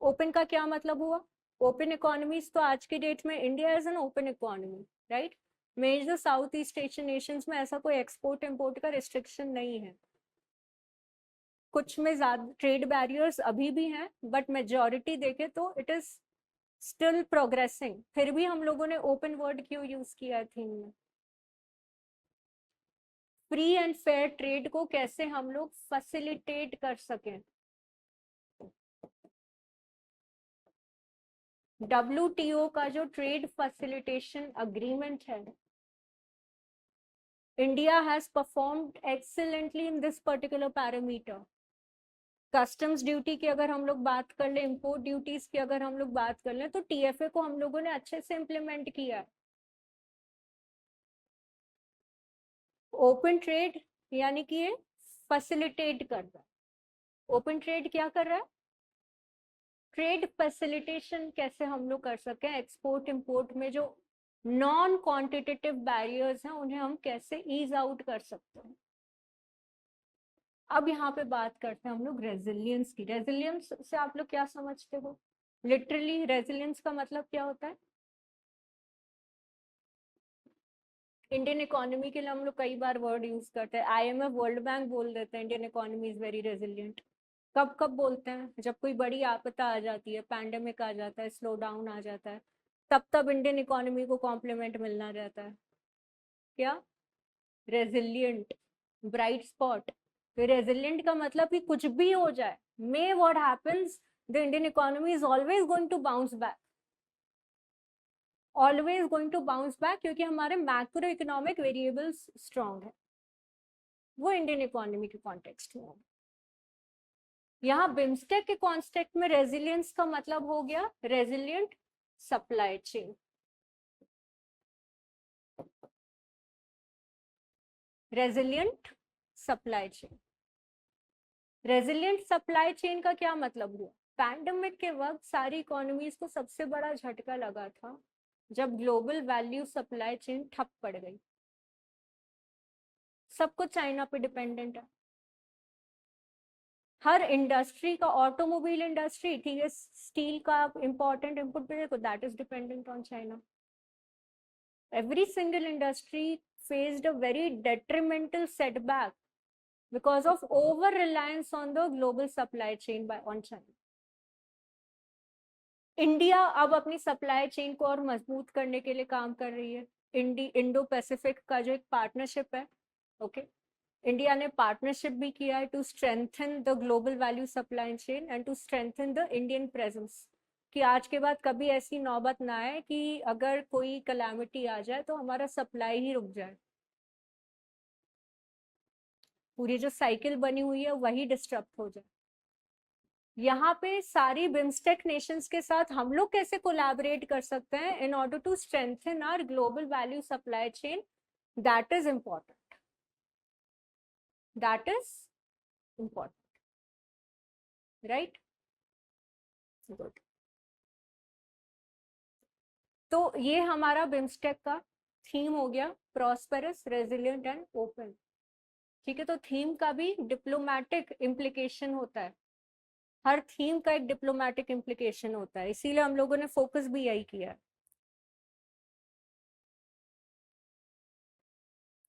ओपन का क्या मतलब हुआ? ओपन इकोनॉमीज तो आज की डेट में India is an open economy, right? Major south east Asian nations में ऐसा कोई एक्सपोर्ट इंपोर्ट का रिस्ट्रिक्शन नहीं है। कुछ में ज्यादा ट्रेड बैरियर्स अभी भी हैं, बट मेजोरिटी देखे तो इट इज स्टिल प्रोग्रेसिंग। फिर भी हम लोगों ने ओपन वर्ड क्यों यूज किया है थीम में? फ्री एंड फेयर ट्रेड को कैसे हम लोग फैसिलिटेट कर सकें। WTO का जो ट्रेड फैसिलिटेशन अग्रीमेंट है, India has performed excellently in this particular parameter. Customs duty की अगर हम लोग बात कर ले, इंपोर्ट ड्यूटीज की अगर हम लोग बात कर ले, तो TFA को हम लोगों ने अच्छे से इम्प्लीमेंट किया है। ओपन ट्रेड यानी कि ये फैसिलिटेट कर रहा है। ओपन ट्रेड क्या कर रहा है? ट्रेड फैसिलिटेशन कैसे हम लोग कर सके, एक्सपोर्ट इंपोर्ट में जो नॉन क्वांटिटेटिव बैरियर्स हैं उन्हें हम कैसे ईज आउट कर सकते हैं। अब यहाँ पे बात करते हैं हम लोग रेजिलियंस की। रेजिलियंस से आप लोग क्या समझते हो? लिटरली रेजिलियंस का मतलब क्या होता है? इंडियन इकोनॉमी के लिए हम लोग कई बार वर्ड यूज करते हैं, IMF वर्ल्ड बैंक बोल देते हैं Indian economy is very resilient. कब कब बोलते हैं? जब कोई बड़ी आपदा आ जाती है, पैंडेमिक आ जाता है, स्लो डाउन आ जाता है, तब तब इंडियन इकोनॉमी को कॉम्प्लीमेंट मिलना रहता है। क्या? Resilient, bright spot. तो रेजिलियंट का मतलब कि कुछ भी हो जाए, may what happens, the Indian economy is always going to bounce back, always going to bounce back, क्योंकि हमारे मैक्रो इकोनॉमिक वेरिएबल्स स्ट्रॉन्ग है। वो इंडियन इकोनॉमी के कॉन्टेक्स्ट में है। यहाँ बिम्स्टेक के कॉन्टेक्स्ट में रेजिलियंस का मतलब हो गया resilient supply chain. Resilient supply chain, resilient supply chain का क्या मतलब हुआ? पैंडेमिक के वक्त सारी इकोनॉमीज को सबसे बड़ा झटका लगा था जब ग्लोबल वैल्यू सप्लाई चेन ठप पड़ गई। सब कुछ चाइना पे डिपेंडेंट है, हर इंडस्ट्री का, ऑटोमोबाइल इंडस्ट्री, ठीक है, स्टील का इंपॉर्टेंट इनपुट भी देखो, that is dependent on China. Every single industry faced a very detrimental setback because of over reliance on the global supply chain by on China. India अब अपनी supply chain को और मजबूत करने के लिए काम कर रही है। इंडो पैसिफिक का जो एक पार्टनरशिप है, ओके, इंडिया ने पार्टनरशिप भी किया है to strengthen the global value supply chain and to strengthen the Indian presence, कि आज के बाद कभी ऐसी नौबत ना आए कि अगर कोई कलामिटी आ जाए तो हमारा सप्लाई ही रुक जाए, पूरी जो साइकिल बनी हुई है वही डिस्टर्ब हो जाए। यहाँ पे सारी बिम्स्टेक नेशंस के साथ हम लोग कैसे कोलैबोरेट कर सकते हैं in order to strengthen our global value supply chain, that is important, that is important, right? Good. तो ये हमारा बिम्स्टेक का थीम हो गया, प्रॉस्पेरस, रेजिलिएंट एंड ओपन। ठीक है, तो थीम का भी डिप्लोमेटिक इम्प्लीकेशन होता है, हर थीम का एक डिप्लोमेटिक इम्प्लीकेशन होता है, इसीलिए हम लोगों ने फोकस भी यही किया है।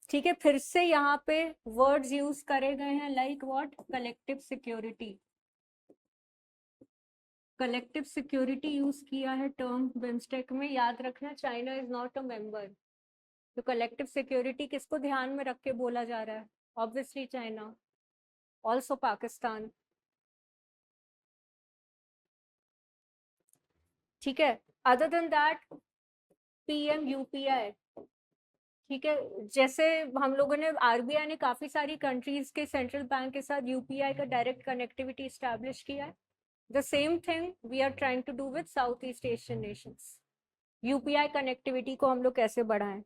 ठीक है, फिर से यहाँ पे वर्ड्स यूज करे गए हैं like what, collective security, collective security use किया है टर्म बिम्स्टेक में। याद रखना China is not a member, तो कलेक्टिव सिक्योरिटी किसको ध्यान में रख के बोला जा रहा है? Obviously China, also Pakistan. ठीक है, other than that PM UPI. ठीक है, जैसे हम लोगों ने, आरबीआई ने काफी सारी कंट्रीज के सेंट्रल बैंक के साथ यूपीआई का डायरेक्ट कनेक्टिविटी स्टैब्लिश किया है, the same thing we are trying to do with south east Asian nations. UPI connectivity को हम लोग कैसे बढ़ाएं,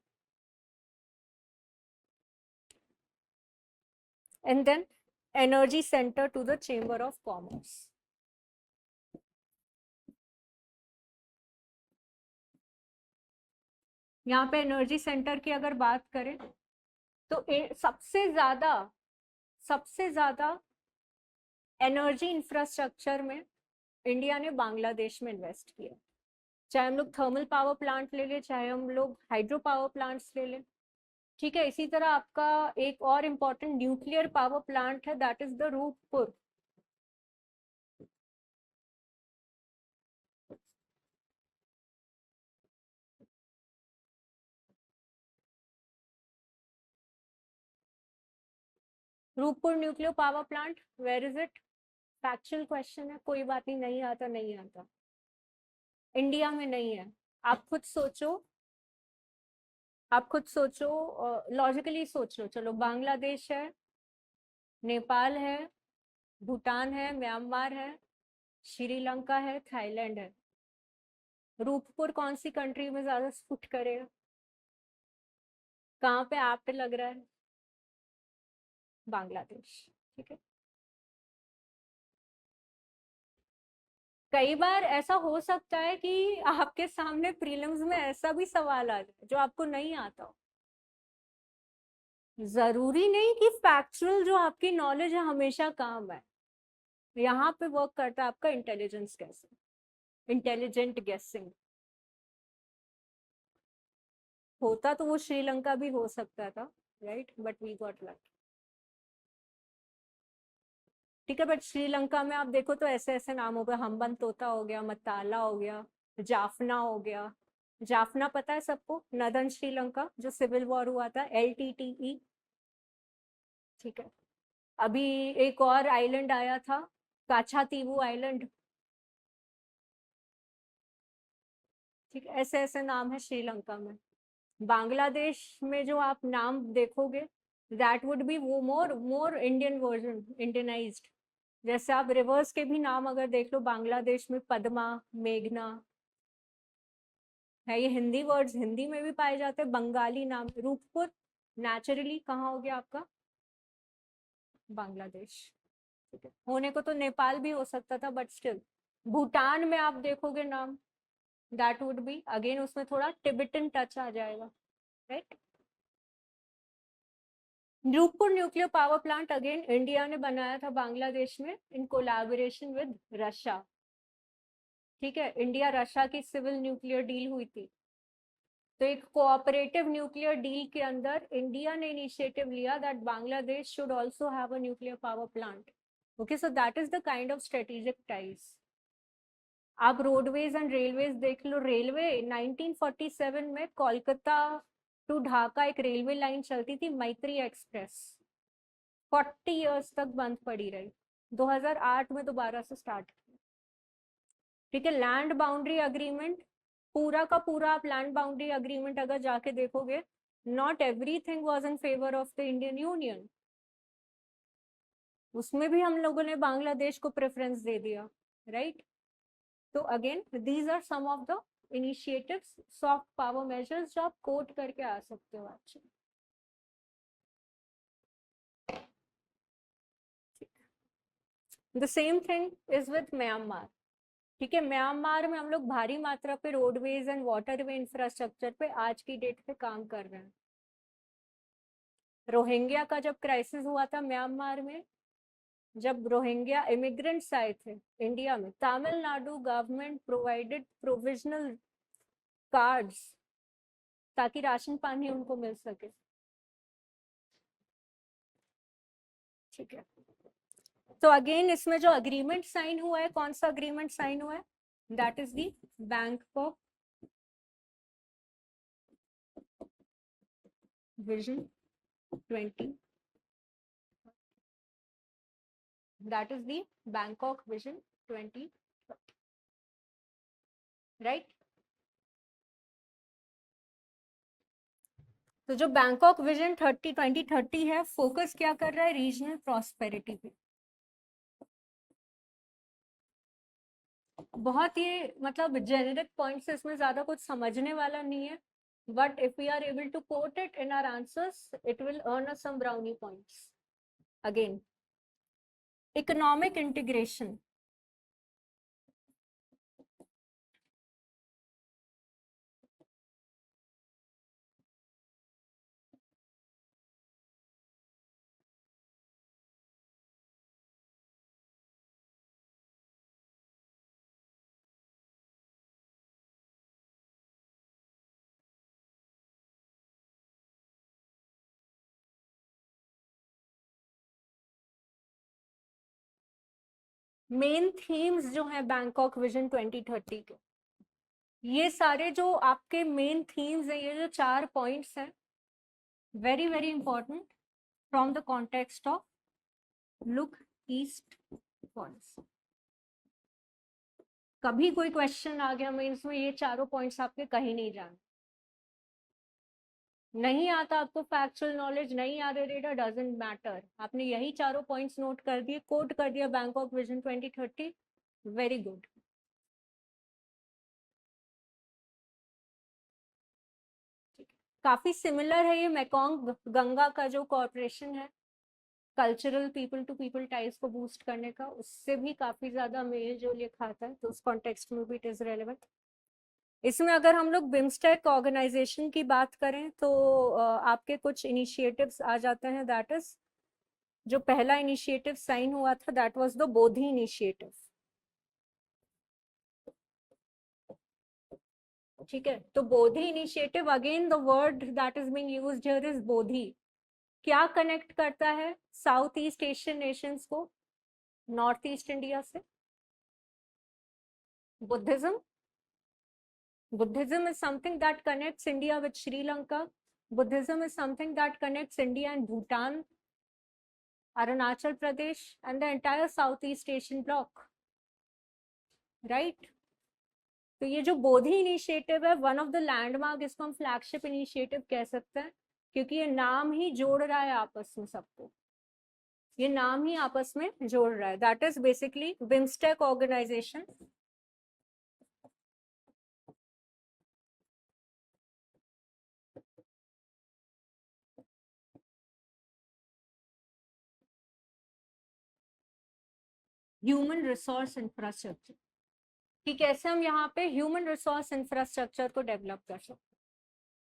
and then energy centre to the chamber of commerce. यहाँ पे एनर्जी सेंटर की अगर बात करें तो सबसे ज्यादा एनर्जी इंफ्रास्ट्रक्चर में इंडिया ने बांग्लादेश में इन्वेस्ट किया, चाहे हम लोग थर्मल पावर प्लांट ले लें, चाहे हम लोग हाइड्रो पावर प्लांट्स ले लें। ठीक है, इसी तरह आपका एक और इम्पोर्टेंट न्यूक्लियर पावर प्लांट है, that is the Rooppur. Rooppur nuclear power plant, where is it? Factual question है, कोई बात नहीं, नहीं आता नहीं आता, इंडिया में नहीं है। आप खुद सोचो, आप खुद सोचो, लॉजिकली सोच लो, चलो बांग्लादेश है, नेपाल है, भूटान है, म्यांमार है, श्रीलंका है, थाईलैंड है, रूपपुर कौन सी कंट्री में ज्यादा सूट करेगा? कहाँ पे एप्ट लग रहा है? बांग्लादेश। ठीक है, कई बार ऐसा हो सकता है कि आपके सामने प्रीलिम्स में ऐसा भी सवाल आ जाए जो आपको नहीं आता हो। जरूरी नहीं कि फैक्चुअल जो आपकी नॉलेज है हमेशा काम है, यहाँ पे वर्क करता है आपका इंटेलिजेंस कैसे, इंटेलिजेंट गेसिंग। होता तो वो श्रीलंका भी हो सकता था, right, but we got luck. ठीक है, बट श्रीलंका में आप देखो तो ऐसे ऐसे नाम हो गए, हम्बन तोता हो गया, मताला हो गया, जाफना हो गया। जाफना पता है सबको, नदन श्रीलंका जो सिविल वॉर हुआ था, LTTE। ठीक है, अभी एक और आइलैंड आया था, काछातीवू आइलैंड। ठीक है, ऐसे ऐसे नाम है श्रीलंका में। बांग्लादेश में जो आप नाम देखोगे, दैट वुड बी वो मोर मोर इंडियन वर्जन, इंडियनाइज्ड। जैसे आप रिवर्स के भी नाम अगर देख लो, बांग्लादेश में पद्मा, मेघना है, ये हिंदी वर्ड्स हिंदी में भी पाए जाते हैं। बंगाली नाम रूपपुर नेचुरली कहाँ हो गया आपका? बांग्लादेश। ठीक है, होने को तो नेपाल भी हो सकता था, बट स्टिल भूटान में आप देखोगे नाम, दैट वुड बी अगेन, उसमें थोड़ा टिबेटन टच आ जाएगा, right? Rooppur nuclear power plant again India ने बनाया था बांग्लादेश में इन कोलैबोरेशन विद रशिया। ठीक है, इंडिया रशिया की सिविल न्यूक्लियर डील हुई थी, तो एक कोऑपरेटिव न्यूक्लियर डील के अंदर इंडिया ने इनिशिएटिव लिया that Bangladesh should also have a nuclear power plant. Okay, so that is the kind of strategic ties. आप रोडवेज एंड रेलवेज देख लो, रेलवे 1947 में कोलकाता टू ढाका एक रेलवे लाइन चलती थी, मैत्री एक्सप्रेस, 40 इयर्स तक बंद पड़ी रही, 2008 में दोबारा से स्टार्ट किया। ठीक है, लैंड बाउंड्री अग्रीमेंट, पूरा का पूरा आप लैंड बाउंड्री अग्रीमेंट अगर जाके देखोगे, not everything was in favour of the Indian union. उसमें भी हम लोगों ने बांग्लादेश को प्रेफरेंस दे दिया, राइट? तो again these are some of the initiatives, soft power measures जो आप कोट करके आ सकते हो actually. The same thing is with Myanmar, ठीक है? म्यांमार में हम लोग भारी मात्रा पे रोडवेज एंड वाटरवे इंफ्रास्ट्रक्चर पे आज की डेट पे काम कर रहे हैं। रोहिंग्या का जब क्राइसिस हुआ था म्यांमार में, जब रोहिंग्या इमिग्रेंट्स आए थे इंडिया में, Tamil Nadu government provided provisional cards ताकि राशन पानी उनको मिल सके, ठीक है? तो अगेन इसमें जो अग्रीमेंट साइन हुआ है, कौन सा अग्रीमेंट साइन हुआ है? That is the Bangkok vision 20, that is the Bangkok Vision 20, right? तो जो बैंकॉक विजन 2030 है, फोकस क्या कर रहा है? रीजनल प्रॉस्पेरिटी पे। बहुत ये मतलब जेनेरिक पॉइंट्स, इसमें ज्यादा कुछ समझने वाला नहीं है, but if we are able to quote it in our answers, it will earn us some brownie points. Again economic integration, main themes जो है बैंकॉक विजन 2030 के, ये सारे जो आपके मेन थीम्स हैं, ये जो 4 पॉइंट्स हैं, very very important from the context of look east policy. कभी कोई क्वेश्चन आ गया मेंस में, ये चारों पॉइंट्स आपके कहीं नहीं जाने, नहीं आता आपको फैक्चुअल नॉलेज, नहीं आ रहा डेटा, डजंट मैटर, आपने यही चारों पॉइंट्स नोट कर दिए, कोट कर दिया बैंकॉक विजन 2030, वेरी गुड। काफी सिमिलर है ये मेकोंग गंगा का जो कॉर्पोरेशन है, cultural people to people ties को बूस्ट करने का, उससे भी काफी ज्यादा मेल जोल ये खाता है, तो उस कॉन्टेक्स्ट में भी इट इज रेलेवेंट। इसमें अगर हम लोग बिम्स्टेक ऑर्गेनाइजेशन की बात करें तो आपके कुछ इनिशिएटिव्स आ जाते हैं, दैट इज जो पहला इनिशिएटिव साइन हुआ था, that was the Bodhi initiative, ठीक है? तो Bodhi initiative, again the word that is being used here is Bodhi. क्या कनेक्ट करता है साउथ ईस्ट एशियन नेशंस को नॉर्थ ईस्ट इंडिया से? Buddhism. Buddhism is something that connects India with Sri Lanka. Buddhism is something that connects India and Bhutan, Arunachal Pradesh, and the entire Southeast Asian bloc. Right? तो ये जो बोधि initiative है, one of the landmark, इसको हम flagship initiative कह सकते हैं, क्योंकि ये नाम ही जोड़ रहा है आपस में सबको, ये नाम ही आपस में जोड़ रहा है। That is basically BIMSTEC organization. Human resource infrastructure, कि कैसे हम यहाँ पे ह्यूमन रिसोर्स इंफ्रास्ट्रक्चर को डेवलप कर सकते हैं।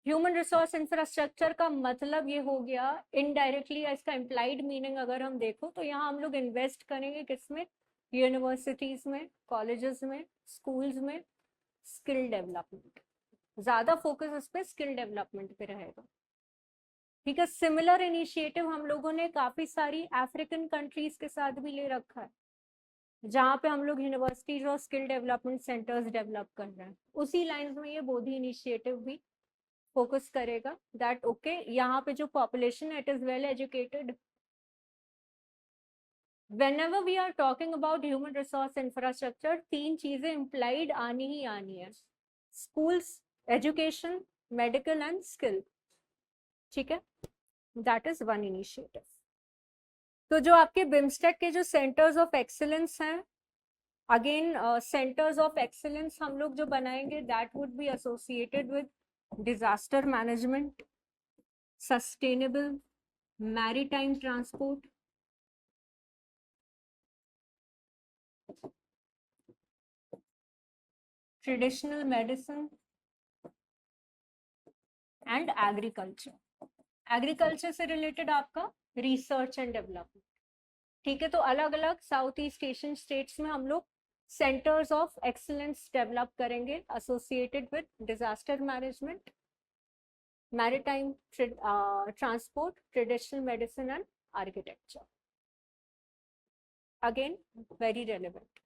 ह्यूमन रिसोर्स इंफ्रास्ट्रक्चर का मतलब ये हो गया इनडायरेक्टली, इसका इम्प्लाइड मीनिंग अगर हम देखो तो यहाँ हम लोग इन्वेस्ट करेंगे किसमें? यूनिवर्सिटीज में, कॉलेजेस में, स्कूल्स में, स्किल डेवलपमेंट, ज्यादा फोकस इस पे स्किल डेवलपमेंट पे रहेगा, ठीक है? सिमिलर इनिशिएटिव हम लोगों ने काफी सारी अफ्रीकन कंट्रीज के साथ भी ले रखा है, जहाँ पे हम लोग यूनिवर्सिटीज और स्किल डेवलपमेंट सेंटर्स डेवलप कर रहे हैं। उसी लाइन में ये बोधि इनिशिएटिव भी फोकस करेगा, दैट ओके यहाँ पे जो पॉपुलेशन है it is well educated. whenever we are talking about human resource infrastructure, 3 चीजें implied आनी ही आनी है, schools, education, medical and skill, ठीक है? that is one initiative। तो जो आपके बिम्स्टेक के जो सेंटर्स ऑफ एक्सीलेंस हैं, अगेन सेंटर्स ऑफ एक्सीलेंस हम लोग जो बनाएंगे that would be associated with disaster management, sustainable maritime transport, traditional medicine and agriculture. Agriculture से रिलेटेड आपका रिसर्च एंड डेवलपमेंट। ठीक है, तो अलग अलग साउथ ईस्ट एशियन स्टेट्स में हम लोग सेंटर्स ऑफ एक्सीलेंस डेवलप करेंगे associated with disaster management, maritime transport, traditional medicine and architecture. Again very relevant.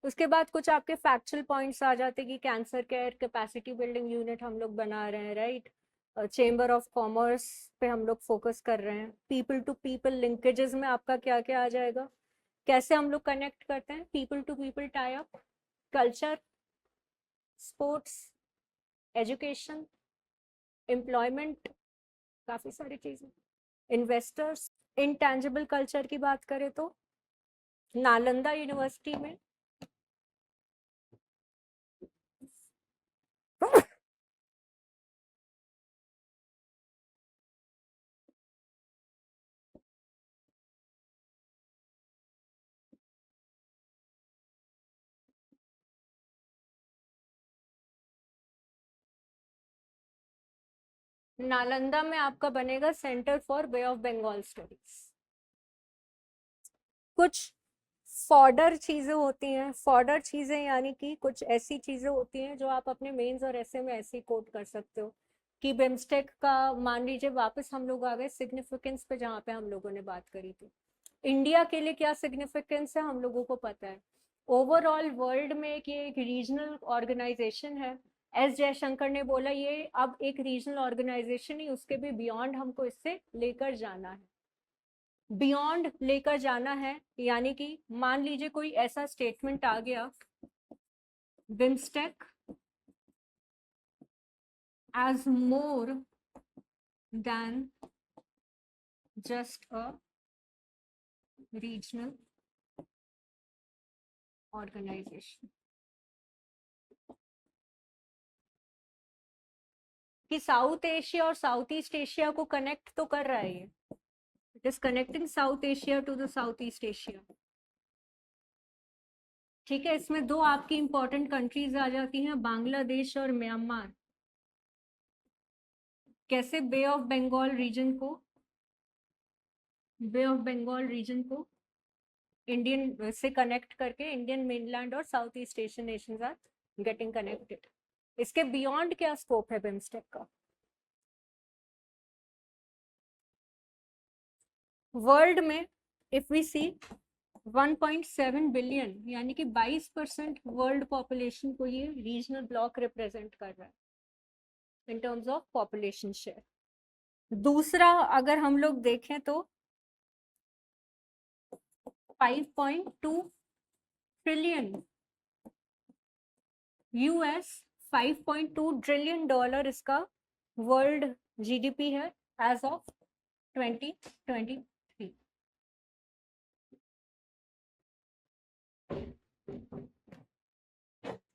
उसके बाद कुछ आपके फैक्चुअल पॉइंट्स आ जाते कि cancer care capacity building unit हम लोग बना रहे हैं, राइट। चेंबर ऑफ कॉमर्स पे हम लोग फोकस कर रहे हैं। पीपल टू पीपल लिंकेजेस में आपका क्या क्या आ जाएगा, कैसे हम लोग कनेक्ट करते हैं, people to people tie up, culture, sports, education, employment, काफी सारी चीजें, इन्वेस्टर्स। इंटेंजिबल कल्चर की बात करें तो नालंदा यूनिवर्सिटी में नालंदा में आपका बनेगा centre for bay of Bengal studies. कुछ फॉर्डर चीजें होती हैं, फॉर्डर चीजें यानी कि कुछ ऐसी चीजें होती हैं जो आप अपने मेंस और ऐसे में ऐसे कोट कर सकते हो कि बिम्स्टेक का मान लीजिए वापस हम लोग आ गए सिग्निफिकेंस पे जहाँ पे हम लोगों ने बात करी थी। इंडिया के लिए क्या सिग्निफिकेंस है हम लोगों को पता है। ओवरऑल वर्ल्ड में ये एक रीजनल ऑर्गेनाइजेशन है। एस जयशंकर ने बोला ये अब एक रीजनल ऑर्गेनाइजेशन ही, उसके भी बियॉन्ड हमको इससे लेकर जाना है, बियॉन्ड लेकर जाना है। यानी कि मान लीजिए कोई ऐसा स्टेटमेंट आ गया, BIMSTEC as more than just a regional organization, कि साउथ एशिया और साउथ ईस्ट एशिया को कनेक्ट तो कर रहा है ये, it is connecting south Asia to the south east Asia. ठीक है, इसमें दो आपकी इंपॉर्टेंट कंट्रीज आ जाती हैं, बांग्लादेश और म्यांमार। कैसे बे ऑफ बंगाल रीजन को, बे ऑफ बंगाल रीजन को इंडियन से कनेक्ट करके इंडियन मेनलैंड और south east Asian nations are getting connected. इसके बियॉन्ड क्या स्कोप है बिम्स्टेक का। वर्ल्ड में इफ वी सी 1.7 बिलियन यानी कि 22% वर्ल्ड पॉपुलेशन को ये रीजनल ब्लॉक रिप्रेजेंट कर रहा है in terms of population share. दूसरा अगर हम लोग देखें तो 5.2 ट्रिलियन यूएस, 5.2 ट्रिलियन डॉलर इसका वर्ल्ड जीडीपी है एज ऑफ 2023।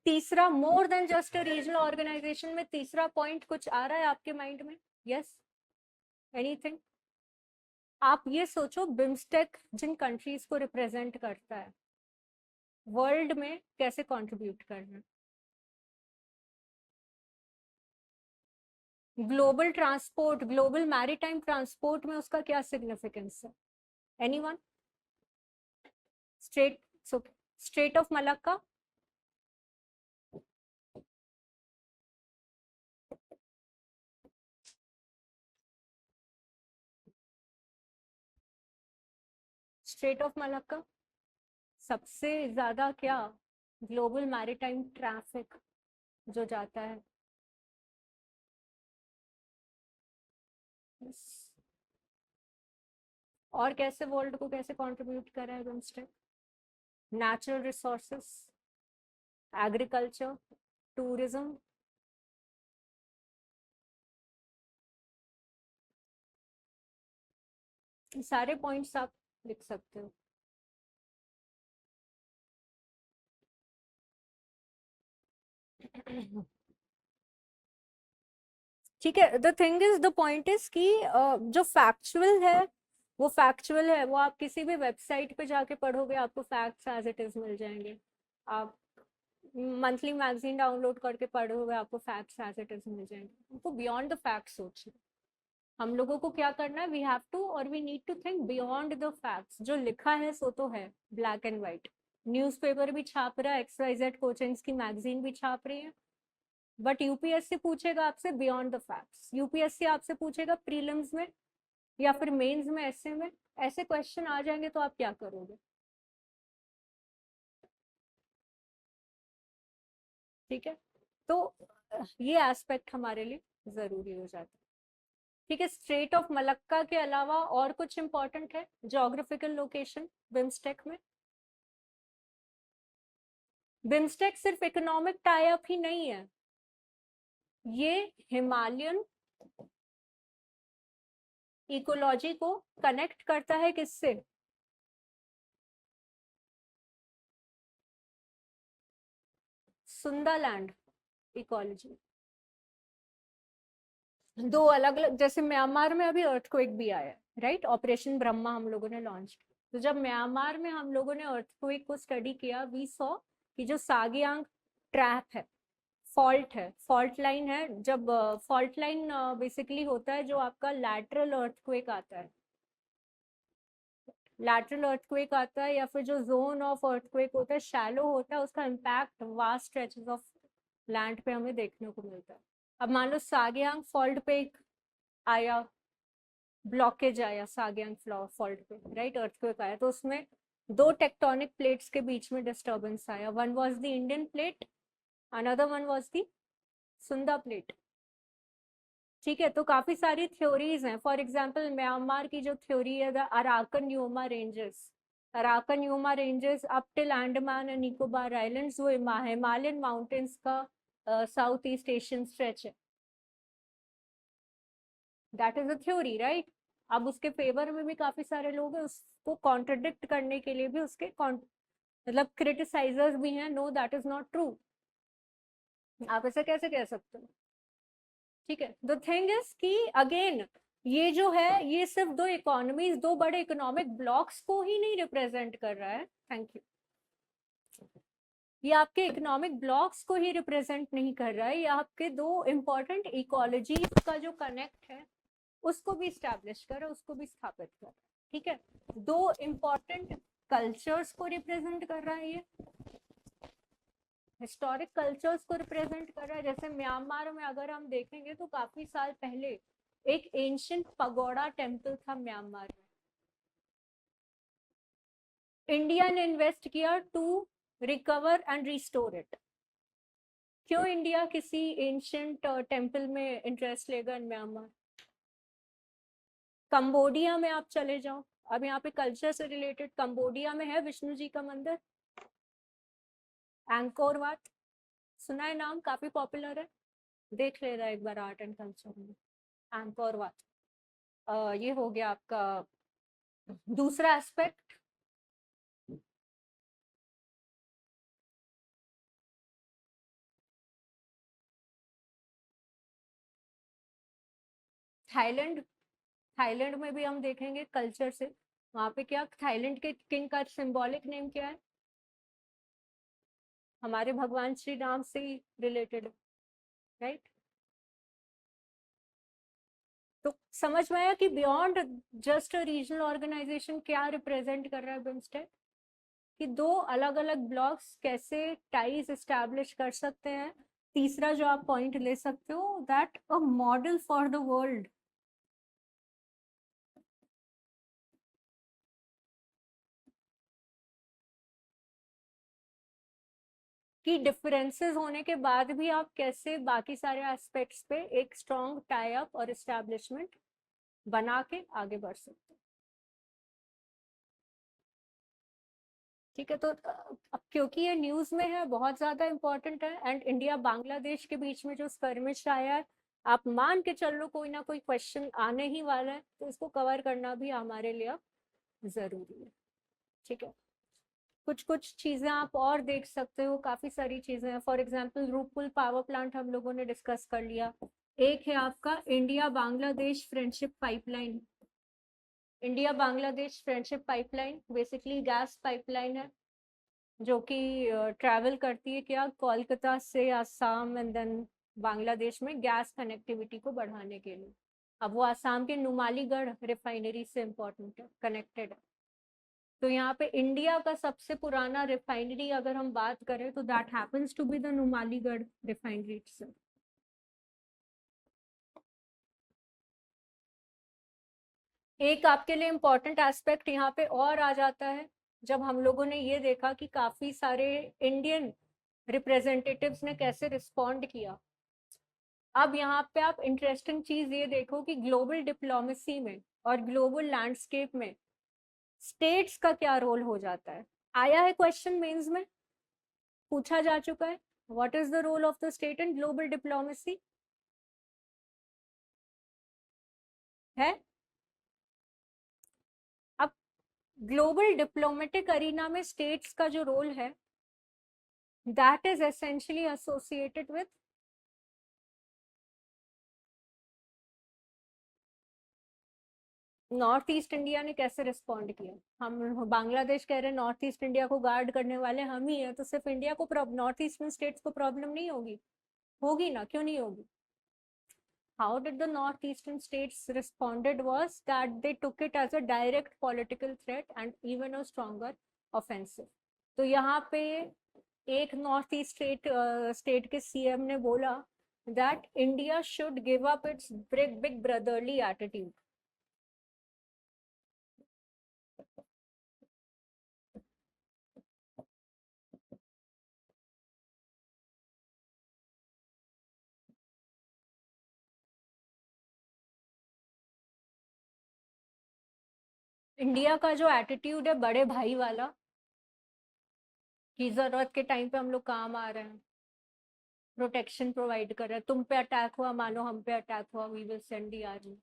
तीसरा more than just a regional organization में तीसरा पॉइंट कुछ आ रहा है आपके माइंड में, यस एनीथिंग। आप ये सोचो बिम्स्टेक जिन कंट्रीज को रिप्रेजेंट करता है वर्ल्ड में कैसे कंट्रीब्यूट करना है। Global transport, global maritime transport में उसका क्या सिग्निफिकेंस है, anyone. Straight straight of Malacca, straight of Malacca सबसे ज्यादा क्या ग्लोबल मैरीटाइम ट्रैफिक जो जाता है। और कैसे वर्ल्ड को कैसे कंट्रीब्यूट कर रहा है BIMSTEC, natural resources, agriculture, tourism, सारे पॉइंट्स आप लिख सकते हो। ठीक है, the thing is, the point is कि जो फैक्चुअल है वो फैक्चुअल है, वो आप किसी भी वेबसाइट पे जाके पढ़ोगे आपको फैक्ट्स एज इट इज मिल जाएंगे। आप मंथली मैगजीन डाउनलोड करके पढ़ोगे आपको फैक्ट्स एज इट इज मिल जाएंगे। आपको बियॉन्ड द फैक्ट्स सोचिए। हम लोगों को क्या करना है, वी हैव टू और we need to think beyond the facts. जो लिखा है सो तो है, ब्लैक एंड व्हाइट। न्यूज़पेपर भी छाप रहा है, XYZ कोचिंग्स की मैगजीन भी छाप रही है, बट यूपीएससी पूछेगा आपसे बियॉन्ड द फैक्ट्स। यूपीएससी आपसे पूछेगा प्रीलिम्स में या फिर मेंस में, ऐसे में ऐसे क्वेश्चन आ जाएंगे तो आप क्या करोगे? ठीक है, तो ये एस्पेक्ट हमारे लिए जरूरी हो जाता है। ठीक है, स्ट्रेट ऑफ मलक्का के अलावा और कुछ इंपॉर्टेंट है ज्योग्राफिकल लोकेशन बिम्स्टेक में? बिम्स्टेक सिर्फ इकोनॉमिक टाई अप ही नहीं है, ये हिमालयन इकोलॉजी को कनेक्ट करता है किससे? Sunderland ecology. दो अलग अलग, जैसे म्यांमार में अभी अर्थक्वेक भी आया, राइट? ऑपरेशन ब्रह्मा हम लोगों ने लॉन्च किया। तो जब म्यांमार में हम लोगों ने अर्थक्वेक को स्टडी किया, वी सॉ कि जो सागियांग ट्रैप है, फॉल्ट है, फॉल्ट लाइन है, जब फॉल्ट लाइन बेसिकली होता है जो आपका लैटरल अर्थक्वेक आता है, लैटरल अर्थक्वेक आता है या फिर जो जोन ऑफ अर्थक्वेक होता है शैलो होता है, उसका impact vast stretches of land पे हमें देखने को मिलता है। अब मान लो सागियांग फॉल्ट पे एक आया, ब्लॉकेज आया सागियांग फॉल्ट पे, राइट? अर्थक्वेक आया तो उसमें दो टेक्टोनिक प्लेट्स के बीच में डिस्टर्बेंस आया। One was the Indian plate, another one was the Sunda plate. ठीक है, तो काफी सारी थ्योरीज हैं। फॉर एग्जांपल म्यांमार की जो थ्योरी है, the Arakan Yuma ranges, Arakan Yuma ranges up till Andaman and Nicobar islands, वो हिमालयन माउंटेन्स का साउथ ईस्ट एशियन स्ट्रेच है। That is a theory, right? अब उसके फेवर में भी काफी सारे लोग हैं, उसको कॉन्ट्रडिक्ट करने के लिए भी उसके मतलब क्रिटिसाइजर्स भी हैं। No, that is not true. आप ऐसा कैसे कह सकते हो? ठीक है, द थिंग इज कि अगेन ये जो है ये सिर्फ दो इकोनॉमीज, दो बड़े इकोनॉमिक ब्लॉक्स को ही नहीं रिप्रेजेंट कर रहा है। Thank you. ये आपके इकोनॉमिक ब्लॉक्स को ही रिप्रेजेंट नहीं कर रहा है, ये आपके दो इंपॉर्टेंट इकोलॉजीज का जो कनेक्ट है उसको भी स्टैब्लिश कर रहा है, उसको भी स्थापित कर रहा है। ठीक है, दो इंपॉर्टेंट कल्चर्स को रिप्रेजेंट कर रहा है, ये हिस्टोरिक कल्चर्स को रिप्रेजेंट कर रहा है। जैसे म्यांमार में अगर हम देखेंगे तो काफी साल पहले एक एंशियंट पगोड़ा टेम्पल था म्यांमार में। इंडिया ने इन्वेस्ट किया to recover and restore it. क्यों इंडिया किसी एंशियंट टेम्पल में इंटरेस्ट लेगा इन म्यांमार? कंबोडिया में आप चले जाओ, अब यहाँ पे कल्चर से रिलेटेड कंबोडिया में है विष्णु जी का मंदिर, एंकोर वाट, सुना है नाम? काफी पॉपुलर है, देख लेना एक बार आर्ट एंड कल्चर में। एंकोर वाट, ये हो गया आपका दूसरा एस्पेक्ट। थाईलैंड, थाईलैंड में भी हम देखेंगे कल्चर से, वहां पे क्या थाईलैंड के किंग का सिंबॉलिक नेम क्या है? हमारे भगवान श्री राम से रिलेटेड, राइट? तो समझ में आया कि beyond just a regional organization क्या रिप्रेजेंट कर रहा है बिम्स्टेक, कि दो अलग अलग ब्लॉक्स कैसे टाइज एस्टैब्लिश कर सकते हैं। तीसरा जो आप पॉइंट ले सकते हो, that a model for the world, कि डिफरेंसेस होने के बाद भी आप कैसे बाकी सारे एस्पेक्ट्स पे एक स्ट्रॉन्ग टाई अप और एस्टैब्लिशमेंट बना के आगे बढ़ सकते हैं। ठीक है, तो अब क्योंकि ये न्यूज में है, बहुत ज्यादा इंपॉर्टेंट है, एंड इंडिया बांग्लादेश के बीच में जो स्कर्मिश आया है आप मान के चल लो कोई ना कोई क्वेश्चन आने ही वाला है, तो इसको कवर करना भी हमारे लिए अब जरूरी है। ठीक है, कुछ कुछ चीजें आप और देख सकते हो, काफी सारी चीजें हैं। फॉर एग्जांपल रूपकुल पावर प्लांट हम लोगों ने डिस्कस कर लिया। एक है आपका India Bangladesh friendship pipeline. India Bangladesh friendship pipeline basically gas pipeline है, जो कि ट्रैवल करती है क्या, कोलकाता से आसाम एंड देन बांग्लादेश में गैस कनेक्टिविटी को बढ़ाने के लिए। अब वो आसाम के नुमालीगढ़ रिफाइनरी से इम्पोर्टेंट है, कनेक्टेड है। तो यहाँ पे इंडिया का सबसे पुराना रिफाइनरी अगर हम बात करें तो that happens to be the Numaligarh refinery itself। एक आपके लिए इम्पोर्टेंट एस्पेक्ट यहाँ पे और आ जाता है, जब हम लोगों ने ये देखा कि काफी सारे इंडियन रिप्रेजेंटेटिव्स ने कैसे रिस्पॉन्ड किया। अब यहाँ पे आप इंटरेस्टिंग चीज ये देखो कि ग्लोबल डिप्लोमेसी में और ग्लोबल लैंडस्केप में स्टेट्स का क्या रोल हो जाता है। आया है क्वेश्चन मेंस में, पूछा जा चुका है, what is the role of the state in global diplomacy है। अब ग्लोबल डिप्लोमेटिक अरीना में स्टेट्स का जो रोल है that is essentially associated with north east India ने कैसे रिस्पॉन्ड किया। हम बांग्लादेश कह रहे हैं नॉर्थ ईस्ट इंडिया को गार्ड करने वाले हम ही हैं, तो सिर्फ इंडिया को नॉर्थ ईस्टर्न स्टेट्स को प्रॉब्लम नहीं होगी, होगी ना, क्यों नहीं होगी। How did the northeastern states responded was that they took it as a direct political threat and even a stronger offensive। तो यहाँ पे एक नॉर्थ ईस्ट स्टेट के सीएम ने बोला that India should give up its big brotherly attitude। India का जो attitude है बड़े भाई वाला, कि जरूरत के टाइम पे हम लोग काम आ रहे हैं, प्रोटेक्शन प्रोवाइड कर रहे हैं, तुम पे अटैक हुआ मानो हम पे अटैक हुआ, we will send the army.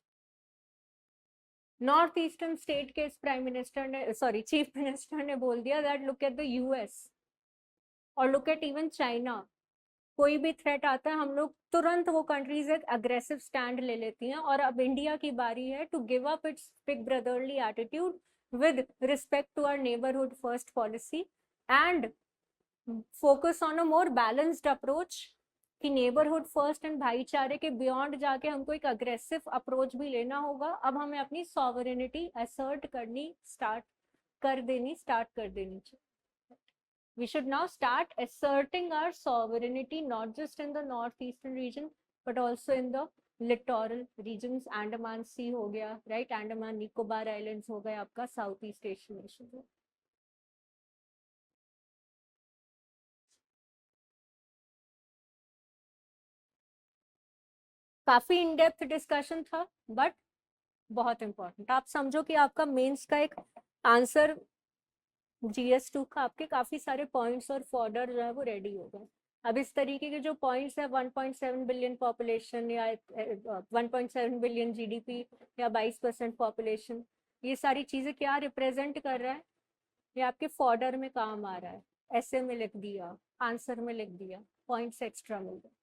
North eastern state के इस प्राइम मिनिस्टर ने, सॉरी चीफ मिनिस्टर ने बोल दिया that look at the US और लुक एट इवन चाइना। कोई भी थ्रेट आता है हम लोग तुरंत वो कंट्रीज एक अग्रेसिव स्टैंड ले लेती हैं, और अब इंडिया की बारी है to give up its big brotherly attitude with respect to our neighbourhood first policy and focus on a more balanced approach, कि नेबरहुड फर्स्ट एंड भाईचारे के बियॉन्ड जाके हमको एक अग्रेसिव अप्रोच भी लेना होगा। अब हमें अपनी सॉवरेनिटी असर्ट करनी स्टार्ट कर देनी चाहिए। We should now start asserting our sovereignty not just in the northeastern region but also in the littoral regions। Andaman Sea हो गया, right, Andaman Nicobar Islands हो गए आपका, साउथ ईस्ट एशियन नेशन। काफी इन डेप्थ डिस्कशन था but बहुत important. आप समझो कि आपका मेंस का एक आंसर GS2 का आपके काफी सारे पॉइंट्स और फॉर्डर जो है वो रेडी हो गए। अब इस तरीके के जो पॉइंट्स है 1.7 बिलियन पॉपुलेशन या 1.7 बिलियन जीडीपी या 22% पॉपुलेशन, ये सारी चीजें क्या रिप्रेजेंट कर रहा है, ये आपके फॉर्डर में काम आ रहा है। ऐसे में लिख दिया, आंसर में लिख दिया, पॉइंट्स एक्स्ट्रा मिल गए।